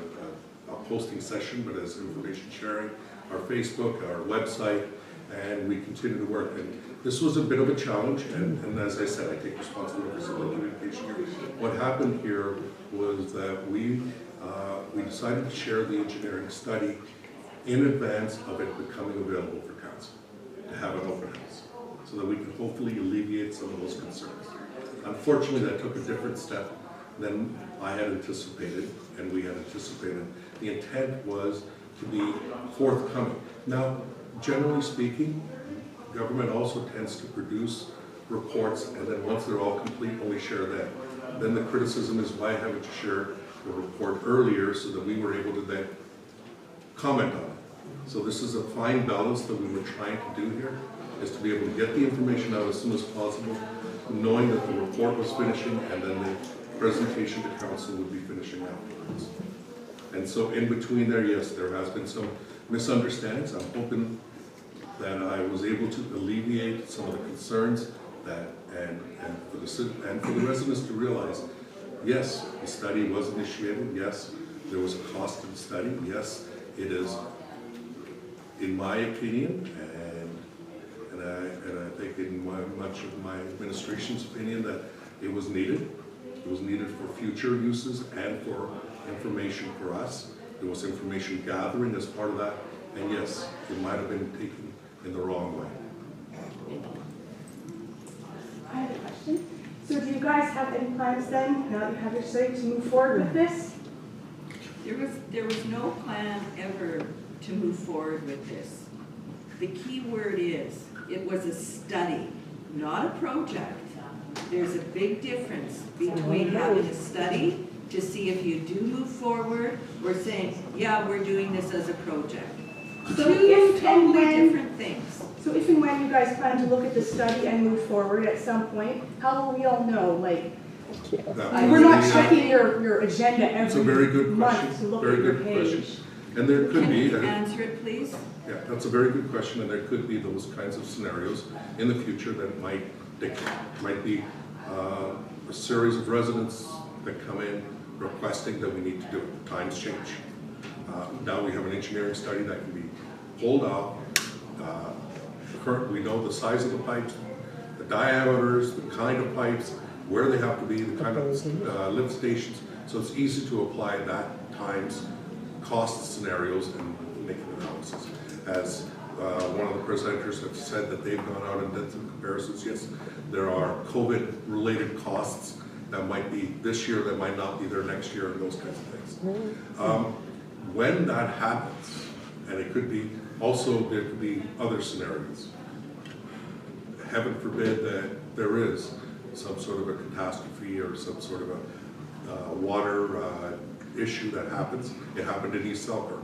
posting session, but as information sharing, our Facebook, our website, and we continue to work. And this was a bit of a challenge, and as I said, I take responsibility for the communication here. What happened here was that we decided to share the engineering study in advance of it becoming available for council, to have an open house, so that we could hopefully alleviate some of those concerns. Unfortunately, that took a different step than I had anticipated, and we had anticipated. The intent was to be forthcoming. Now, generally speaking, government also tends to produce reports, and then once they're all complete, only share that. Then the criticism is, why haven't you shared the report earlier so that we were able to then comment on it? So this is a fine balance that we were trying to do here, is to be able to get the information out as soon as possible, knowing that the report was finishing and then the presentation to council would be finishing afterwards. And so in between there, yes, there has been some misunderstandings. I'm hoping that I was able to alleviate some of the concerns that, and for the residents to realize, yes, the study was initiated, yes, there was a cost to the study, yes, it is, in my opinion, and I think in much of my administration's opinion, that it was needed. It was needed for future uses and for information for us. There was information gathering as part of that, and yes, it might have been taken in the wrong way. I have a question. So do you guys have any plans then, now that you have your study, to move forward with this? There was no plan ever to move forward with this. The key word is, it was a study, not a project. There's a big difference between having a study to see if you do move forward or saying, yeah, we're doing this as a project. So Two totally different things. So if and when you guys plan to look at the study and move forward at some point, how will we all know? Like, we're not checking your agenda every month to look at your page. And there could be. Can you answer it, please? Yeah, that's a very good question, and there could be those kinds of scenarios in the future that might be a series of residents that come in requesting that we need to do it. Times change. Now we have an engineering study that can be pulled out. Currently, we know the size of the pipes, the diameters, the kind of pipes, where they have to be, the kind of lift stations. So it's easy to apply that times cost scenarios and make an analysis. As one of the presenters have said that they've gone out and done some comparisons. Yes, there are COVID-related costs that might be this year, that might not be there next year, and those kinds of things. When that happens, And it could be, also, there could be other scenarios. Heaven forbid that there is some sort of a catastrophe or some sort of a water issue that happens. It happened in East Selkirk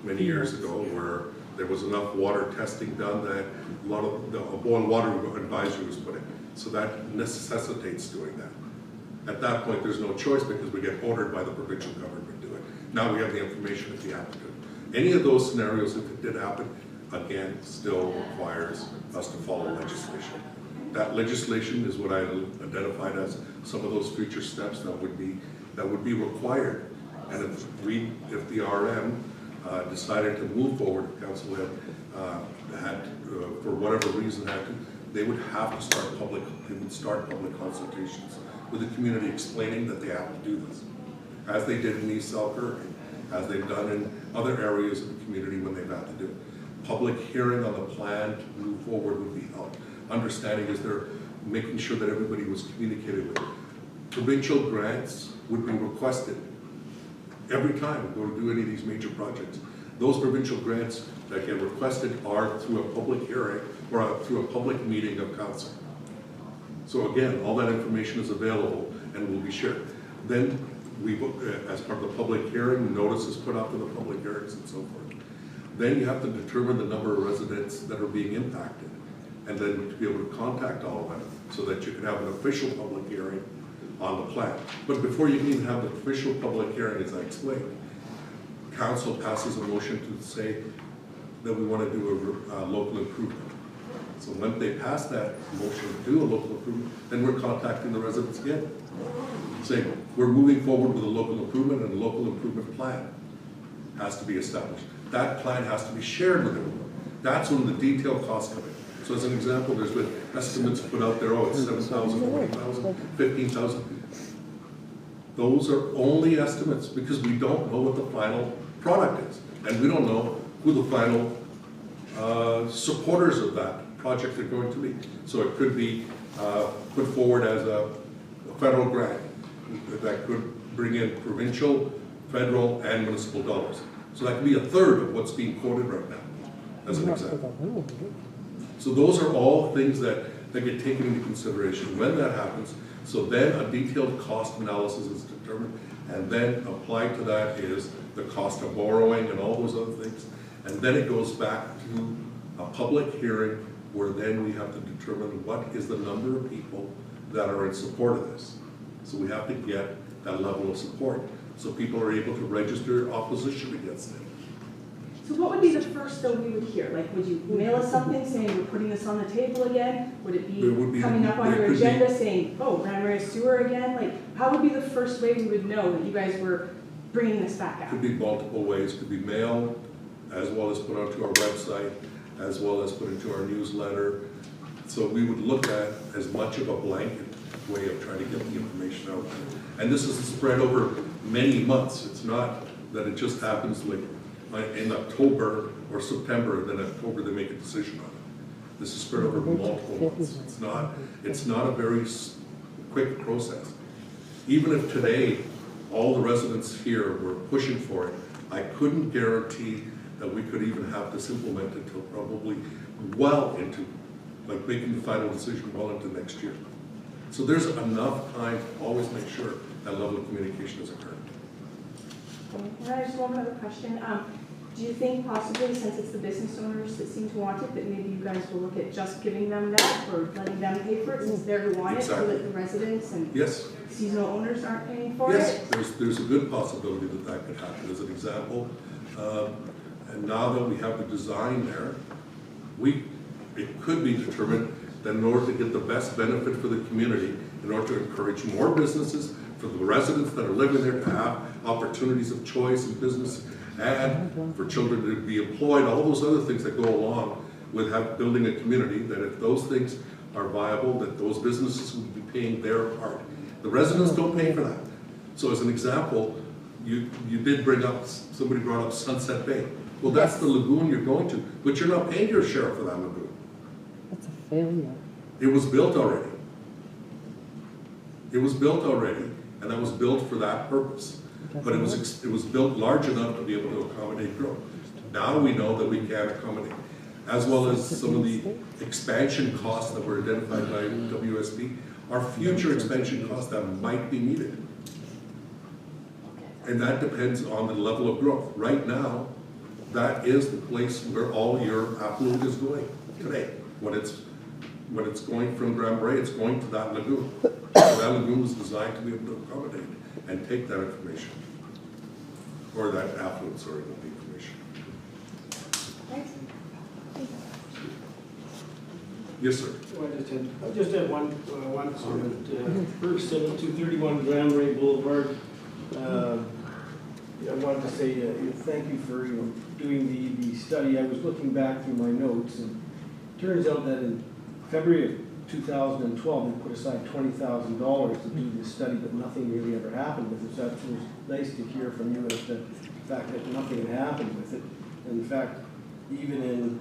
many years ago, where there was enough water testing done that a lot of the boil water advisory was put in. So that necessitates doing that. At that point, there's no choice because we get ordered by the provincial government to do it. Now we have the information if we have to do it. Any of those scenarios, if it did happen, again, still requires us to follow legislation. That legislation is what I identified as some of those future steps that would be required. And if the RM decided to move forward, if council had for whatever reason had to, they would have to start public consultations with the community explaining that they have to do this, as they did in East Selkirk, as they've done in other areas of the community when they've had to do it. Public hearing on the plan to move forward would be held. Understanding is they're making sure that everybody was communicated with. Provincial grants would be requested every time we go to do any of these major projects. Those provincial grants that get requested are through a public hearing or through a public meeting of council. So again, all that information is available and will be shared. Then we, as part of the public hearing, notices put out to the public hearings and so forth. Then you have to determine the number of residents that are being impacted, and then to be able to contact all of them so that you can have an official public hearing on the plan. But before you can even have the official public hearing, as I explained, council passes a motion to say that we want to do a local improvement. So when they pass that motion to do a local improvement, then we're contacting the residents again, saying we're moving forward with a local improvement, and a local improvement plan has to be established. That plan has to be shared with everyone. That's when the detailed costs come in. So as an example, there's been estimates put out there, oh, it's 7,000, 40,000, 15,000. Those are only estimates because we don't know what the final product is. And we don't know who the final supporters of that project are going to be. So it could be put forward as a federal grant that could bring in provincial, federal, and municipal dollars. So that could be a third of what's being quoted right now, as an example. So those are all things that get taken into consideration when that happens. So then a detailed cost analysis is determined, and then applied to that is the cost of borrowing and all those other things. And then it goes back to a public hearing where then we have to determine what is the number of people that are in support of this. So we have to get that level of support so people are able to register opposition against it. So what would be the first though we would hear? Like, would you mail us something saying we're putting this on the table again? Would it be coming up on your agenda saying, oh, Grand Marais sewer again? Like, how would be the first way we would know that you guys were bringing this back up? Could be multiple ways. Could be mail, as well as put onto our website, as well as put into our newsletter. So we would look at as much of a blanket way of trying to get the information out. And this is spread over many months. It's not that it just happens like in October or September, then October they make a decision on it. This is spread over multiple months. It's not a very quick process. Even if today all the residents here were pushing for it, I couldn't guarantee that we could even have this implemented until probably well into, like making the final decision well into next year. So there's enough time to always make sure that level of communication is occurring. And I just one other question. Do you think possibly, since it's the business owners that seem to want it, that maybe you guys will look at just giving them that or letting them pay for it since they're who want it, so that the residents and seasonal owners aren't paying for it? Yes, there's a good possibility that that could happen. As an example, and now that we have the design there, it could be determined that in order to get the best benefit for the community, in order to encourage more businesses, for the residents that are living there to have opportunities of choice in business, and for children to be employed, all those other things that go along with building a community, that if those things are viable, that those businesses would be paying their part. The residents don't pay for that. So as an example, you did bring up, somebody brought up Sunset Bay. Well, that's the lagoon you're going to, but you're not paying your share for that lagoon. That's a failure. It was built already. It was built already, and that was built for that purpose. But it was built large enough to be able to accommodate growth. Now we know that we can't accommodate, as well as some of the expansion costs that were identified by WSP, are future expansion costs that might be needed. And that depends on the level of growth. Right now, that is the place where all your affluent is going today. When it's going from Grand Marais, it's going to that lagoon. That lagoon was designed to be able to accommodate and take that information. Or that affluent, sorry, not the information. Yes, sir. I just had one comment. First, 7231 Grand Marais Boulevard. I wanted to say thank you for doing the study. I was looking back through my notes, and it turns out that in February of 2012, they put aside $20,000 to do this study, but nothing really ever happened with it. So it was nice to hear from you as to the fact that nothing had happened with it. And in fact, even in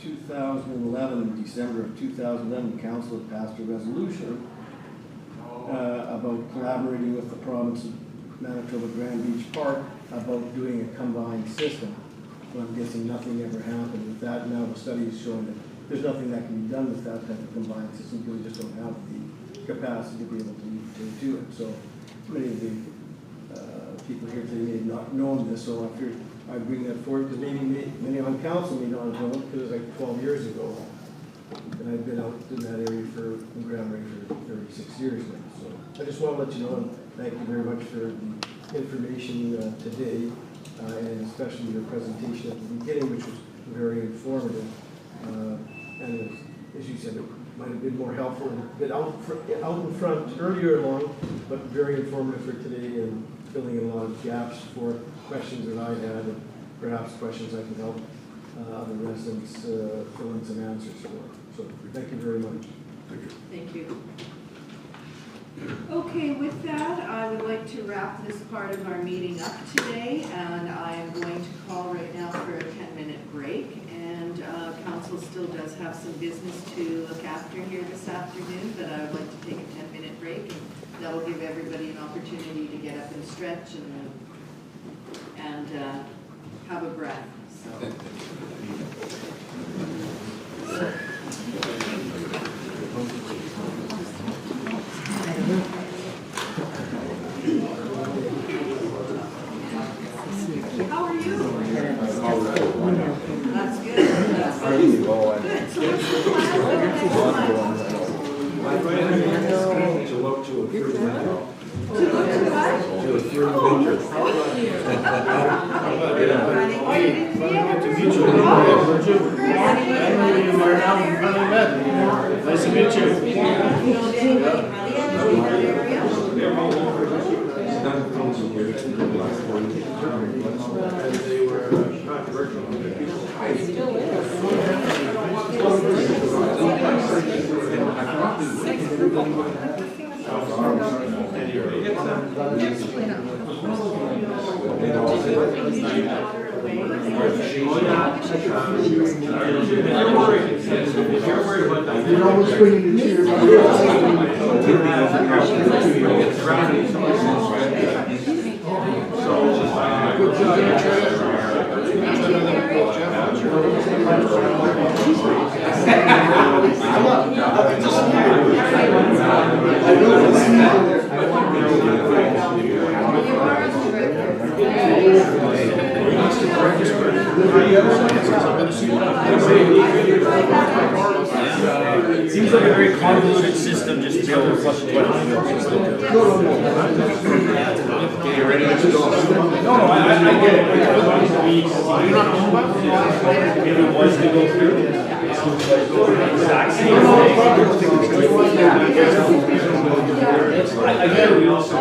2011, December of 2011, the council had passed a resolution about collaborating with the province of Manitoba Grand Beach Park about doing a combined system. So I'm guessing nothing ever happened with that. Now the study is showing that there's nothing that can be done with that type of combined system because we just don't have the capacity to be able to do it. So many of the people here today may have not known this, so I bring that forward because maybe many on council may not have known because it was like 12 years ago. And I've been out in that area in Grand Marais for 36 years now. So I just want to let you know, and thank you very much for the information today, and especially your presentation at the beginning, which was very informative. And as you said, it might have been more helpful a bit out in front earlier along, but very informative for today and filling in a lot of gaps for questions that I had, and perhaps questions I can help other residents fill in some answers for. So thank you very much. Thank you. Okay, with that, I would like to wrap this part of our meeting up today, and I am going to call right now for a 10-minute break. And council still does have some business to look after here this afternoon, but I would like to take a 10-minute break, and that will give everybody an opportunity to get up and stretch and have a breath. So. How are you? That's good. That's good. Good. So what's the plan for the next month? To look to improve that. Nice to meet you. You're almost bringing it to It seems like a very convoluted system just to be able to flush the toilet. Okay, you ready to go? No, I get it. If it was to go through, exact same I get it. We also.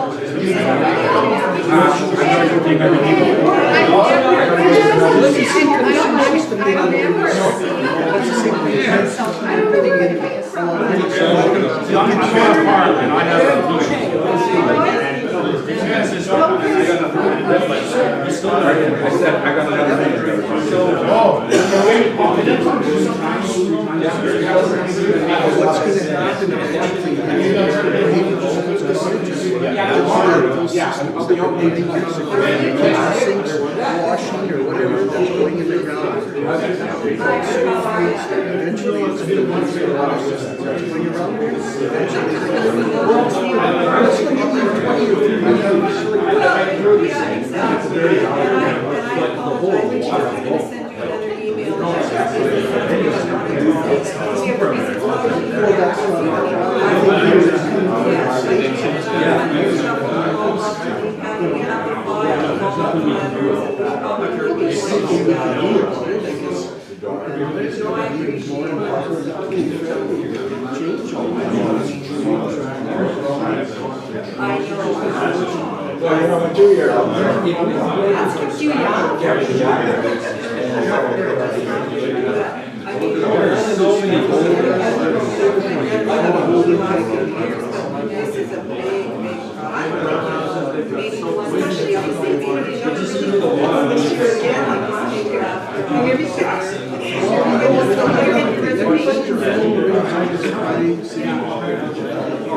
Washing or whatever that's going in the ground.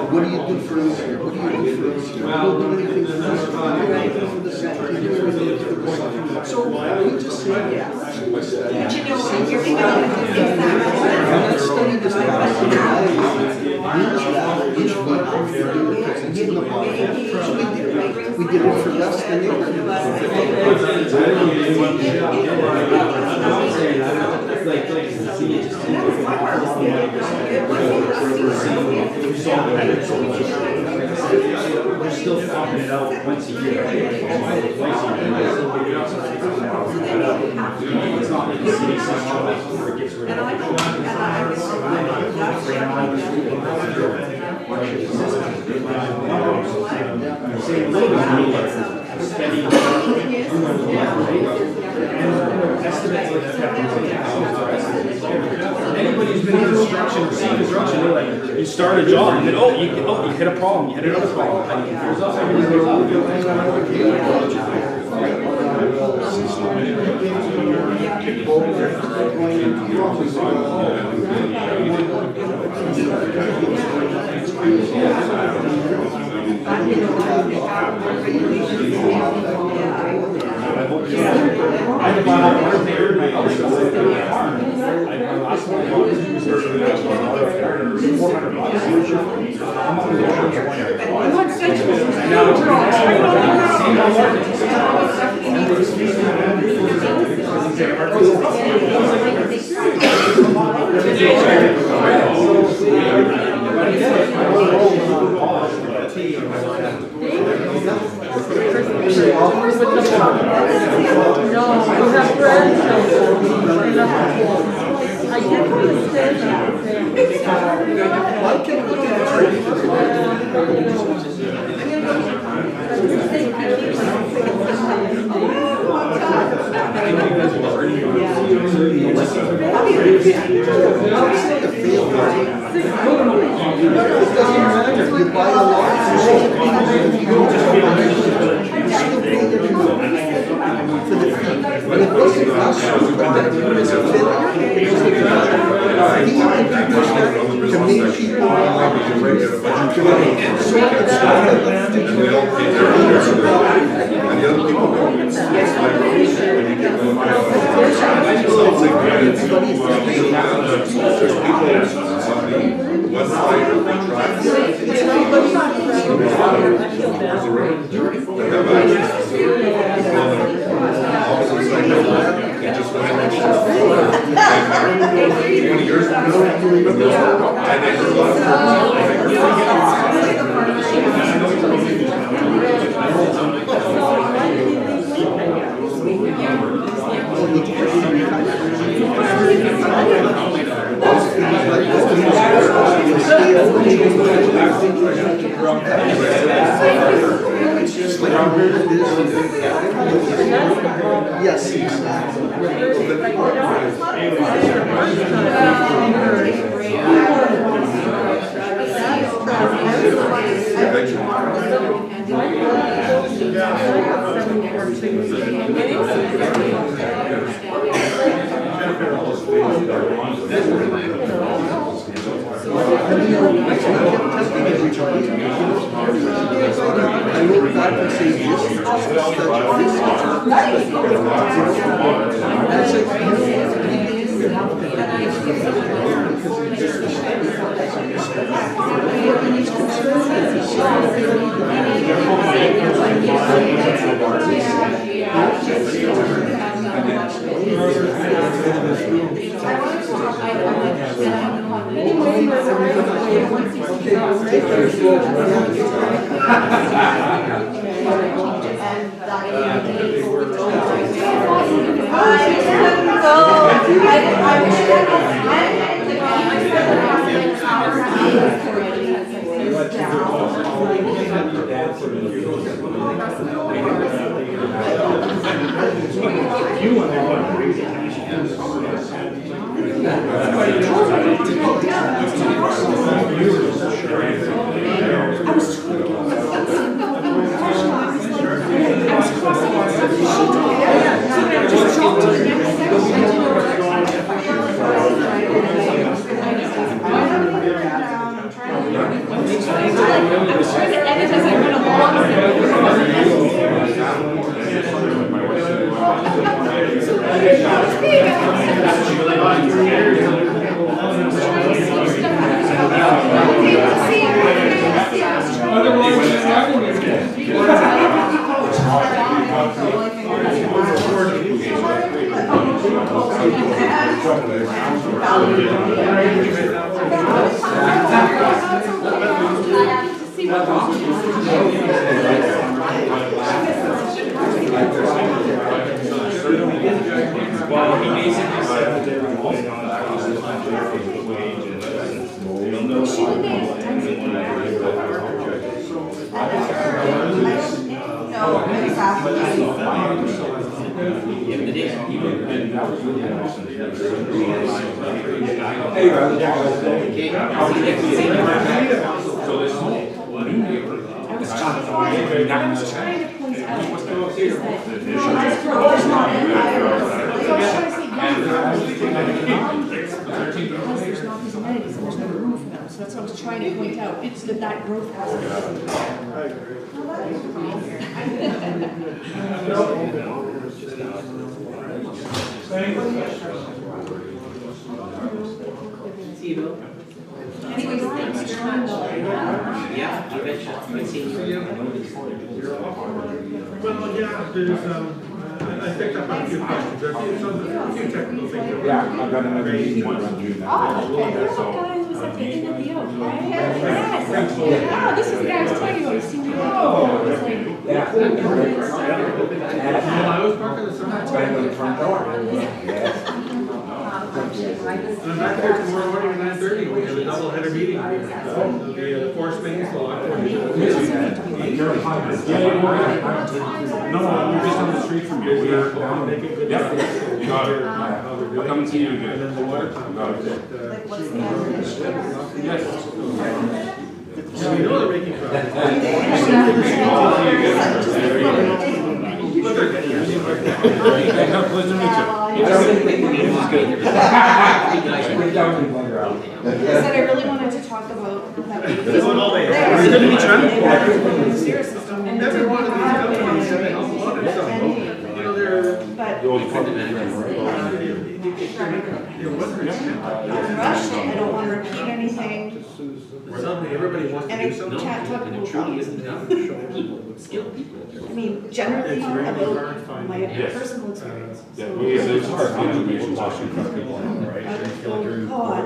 What do you do for us here? What do you do for us here? We don't do anything for us. We don't do anything for the city. So we just say yes. Let's study this out. Each month we do it because it's in the bottom. So we did it for less than the other. We're still popping it out once a year. It's not like the city central where it gets rid of anybody who's been in construction or seen construction, they're like, you start a job and then, you hit a problem, you hit another problem. Well, he basically said that they were going on the wage and you'll know. So that's what I was trying to point out, it's that growth hasn't. Anyways, thanks very much. Yeah, I bet you. Good seeing you. Well, yeah, there's, I picked up on a few questions, a few technical things. Yeah, I've got another meeting to run June. Oh, you're the guy who was at the end of the oak, right? Yes. Oh, this is the guy I was telling you about, he seemed really cool. Yeah. Well, I was parking the side. Right on the front door. Yes. And I'm back there tomorrow morning at 9:30, we have a double header meeting. The force mains law. No, we're just on the street from you. We're making good progress. You got it. I'll come and see you again. And then the water pump. Yes. So we know they're making progress. Pleasure to meet you. I said I really wanted to talk about that. It's good to meet you. The sewer system. And Every one of these companies have helped a lot of stuff. You know, they're. Rush it, I don't want to repeat anything. Suddenly, everybody wants And to I do something. can't talk about People, skilled people. I mean, generally It's very hard about finding. my Yes. personal experience. Yeah, So- it's hard to get information talking to people, right? Oh, God.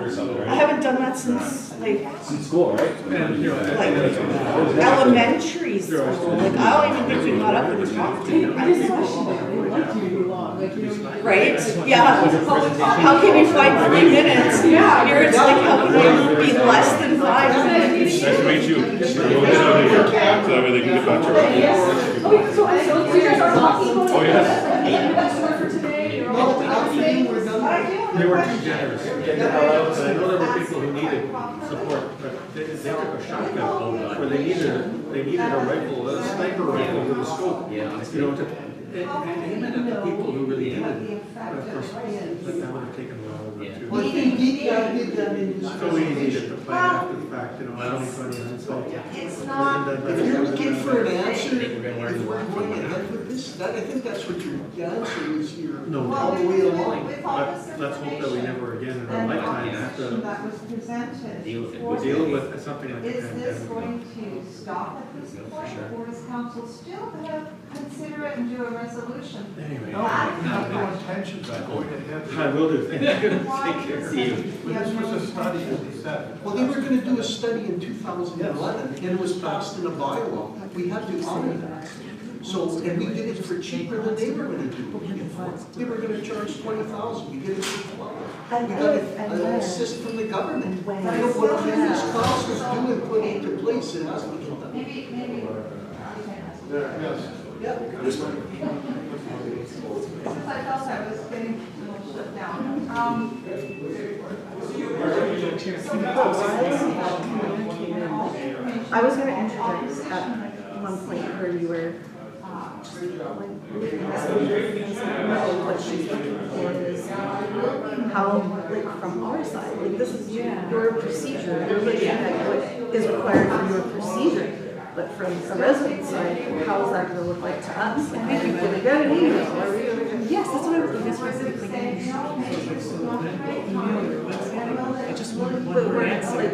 I haven't done that since, like, Since school, right? And, you know, like elementary school. Like, I don't even think we got up and talked to you. Right? Yeah. How can you find 3 minutes? Yeah. Here it's like, how can I be less than 5 minutes? Nice to meet you. So that way they can get back to you. Oh, so you guys are talking about Oh, yes. for today, you're all announcing. they were too generous. And I know there were people who needed support, but they took a shotgun. Where they needed a rifle, a sniper rifle with a scope. Yeah. You know, to aim it at the people who really needed it. But of course, that would have taken a while over too. Well, I think Pete did that in his. So easy to plan after the fact, you know, 2020 hindsight. It's not, If you're looking for an answer, if we're going ahead with this, I think that's what your answer is, you're No. all the way along. with all this let's hope that we never again in our and lifetime have information to that was presented deal for deal this, with something like a is this pandemic. going to stop at this point, or is council still gonna consider it and do a resolution? Anyway. No, I have no intentions of going ahead. I will do, thank you. Take care. See you. This was a study, as he said. Well, they were gonna do a study in 2011, and it was passed in a bylaw. We had to honor that. So, and we did it for cheaper than they were gonna do it for. They were gonna charge 20,000, we did it for 12. We got an assist from the government. You know, what previous councils do and put into place, it has to get done. Maybe. Yes. Yep. Since I felt I was getting a little shut down. I was gonna introduce at one point where you were, what she's looking for is how, like, from our side, like, this is your procedure, you're looking at what is required for your procedure. But from a resident side, how is that gonna look like to us? Like, are we gonna get an email? Are we gonna get? Yes, that's what I was specifically getting. I just want where it's like,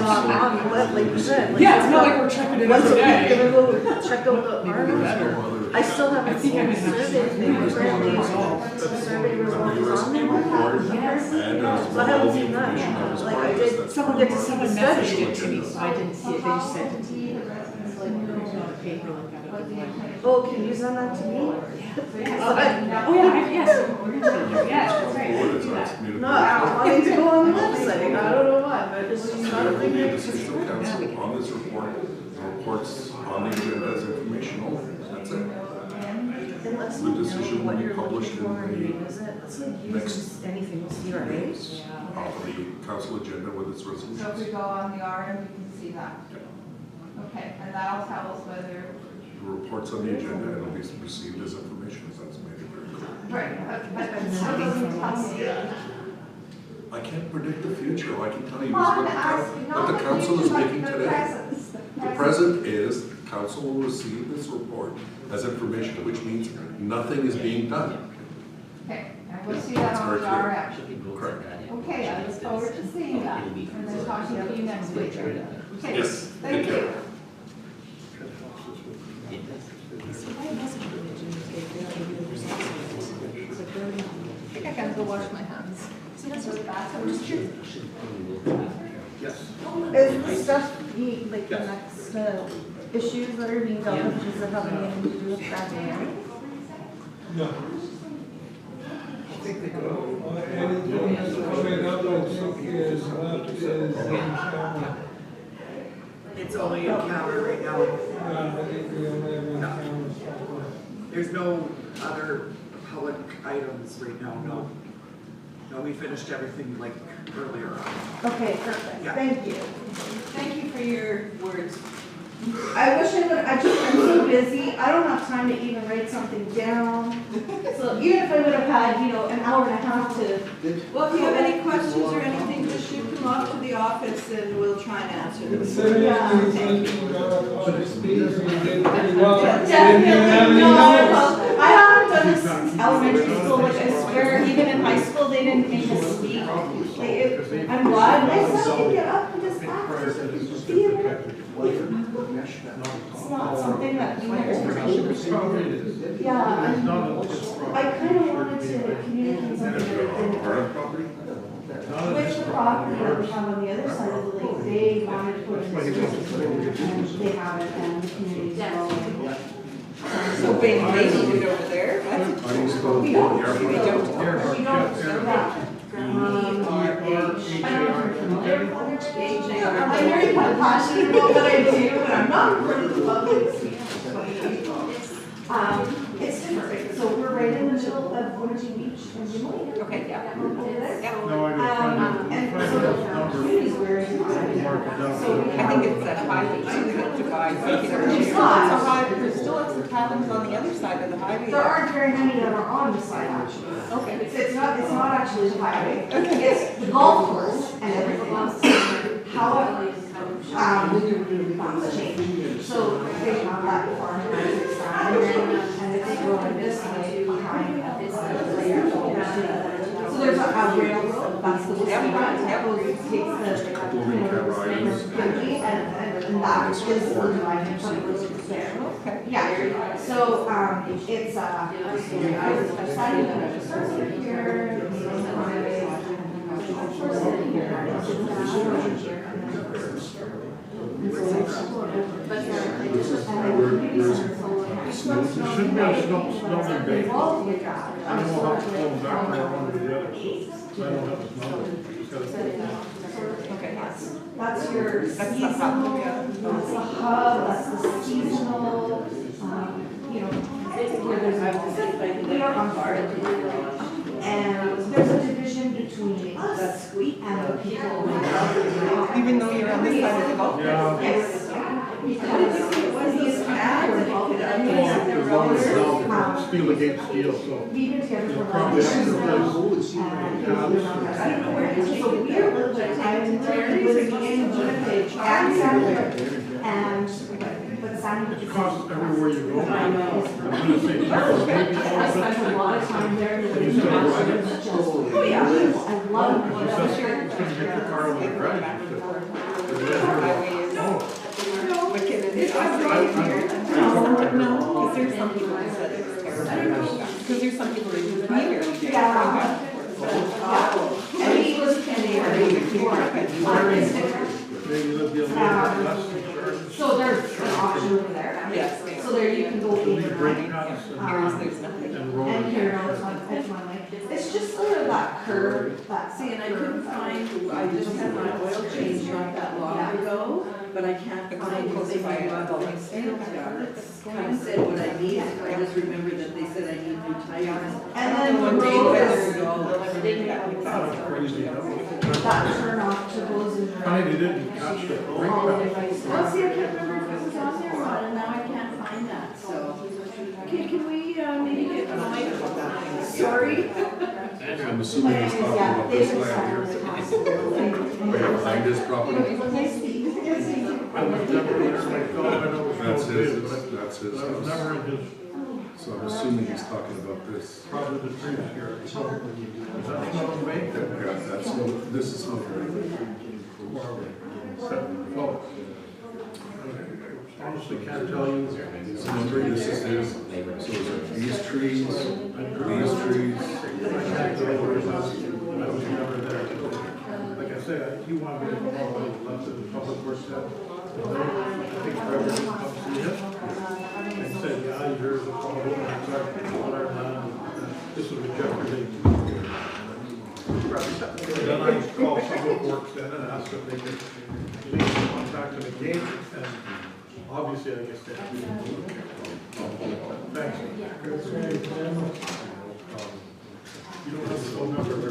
on what, like you said. Like, Yeah, it's not like we're checking it once every a week, day. gonna go check out the arms. I still haven't seen the survey thing, apparently, the survey results is on there. Yes. So I haven't seen that. Like, I did, someone get to see the study. Messaged it to me, so I didn't see it, they just sent it to me. Paper like that. Oh, can you send that to me? Oh, yeah, yes, we're gonna do it, yes, that's right, we can do that. No, I wanted to go on the website, I don't know why, but it's just not a There will thing. be a decision of council on this report, the reports on the agenda as information only, that's it. Unless The you know decision will what be you're published looking for and in revisit, let's not next- use anything with CRH. the council agenda with its So if we resolutions. go on the RM, we can see that. Okay, and that'll tell us whether, The reports on the agenda, and it'll be received as information, as that's made it very clear. right, but it still doesn't tell me. I can't predict the future, all I can tell you is Well, what I'm asking, what not the the council is future, but making the today. present. The present is, council will receive this report as information, which means nothing is being done. Okay, and we'll see that That's on very the clear. RM. Correct. Okay, I look forward to seeing that, and then talking to you next week. Okay, Yes, thank take care. you. I think I gotta go wash my hands. See, that's really bad, so I'm just curious. Yes. Is the stuff, like the next issues that are being dealt with, does it have anything to do with that? No. I think they go. Anything that's coming up, I think is up is camera. It's only in camera right now. I think we only have in camera software. There's no other public items right now, no. No, we finished everything like earlier on. Okay, perfect, Yeah. thank you. Thank you for your words. I wish I would, I'm so busy, I don't have time to even write something down. So even if I would have had, you know, an hour and a half to. Well, if you have any questions or anything, just shoot them off to the office and we'll try and answer them. Definitely, no, I haven't done this since elementary school, like I swear, even in high school, they didn't make us speak. Like, I'm glad, my son can get up and just act. It's not something that you want to. Yeah, I kind of wanted to communicate something with the property that we have on the other side of the lake, they wanted to put in a and they haven't, and the community's growing. So big neighborhood over there. How do you spell We Earhart? don't. I'm very passionate about what I do, but I'm not in front of the public. It's different, so we're right in the middle of Orangey Beach and Jubilee. Okay, yeah. And so the community's very I think it's that highway that divides. It's not. There's still lots of cabins on the other side of the highway. There aren't very many that are on the side actually. Okay. It's not actually the highway. It's the golf course and everything else. However, things change. So they have that farm and then, and it's growing this way behind this layer. So So there's a rail, that's the one that takes the, and that is the line from there. Yeah, so, it's, I started here. Shouldn't be a snowy bay. I don't know how to flow back there one to the other. I don't have to know. Okay, that's your seasonal, that's the hub, that's the seasonal, you know, where there's we are on part. And there's a division between us and the people. Even though you're on this side of the golf course? Yeah. Yes. Because these ads, Steel against steel, so. we've been together for Probably have to years now. I don't know where it is. So we are a little bit, I'm living in Winnipeg and Saturday. And, but Saturday. It costs everywhere you go. I know. I'm gonna say, maybe I spent a lot of time there. Oh, yeah. I love it. It's gonna get your car on the garage. No, because there's some people who said it was terrible. Because there's some people who are here. Yeah. And he was so there's an option over there. Yes. So there you can go over. There's nothing. And here, it's one way. It's just sort of that curve, that. See, and I couldn't find, I just had my oil change not that long ago, but I can't find what they might have all my stamps down. It's kind of said what I need, I just remember that they said I need new tires. And then the One day road whether is, to go. that turn off to those in. Funny they didn't catch the brake pads. Well, see, I can't remember if it was on there or not, and now I can't find that, so. Okay, can we, maybe get the mic? Sorry. I'm assuming he's talking about this land here. Right behind his property. I was never there, so I thought I know it was That's no his, bid, but that's his I was never house. in his, So I'm assuming he's talking about this. probably the trees here. Is that Snowy Bay? Yeah, that's, no, this is no. Oh. Honestly can't tell you. So remember, this is his, so these trees, these trees. I was never there. Like I said, he wanted me to come all the way left to the public works set. I think Trevor came up to see it. And said, yeah, yours is all over, it's our land. This was a jeopardy. Then I called Public Works then and asked if they could please contact them again, and obviously I guess they have to. Thanks. You don't have the phone number there.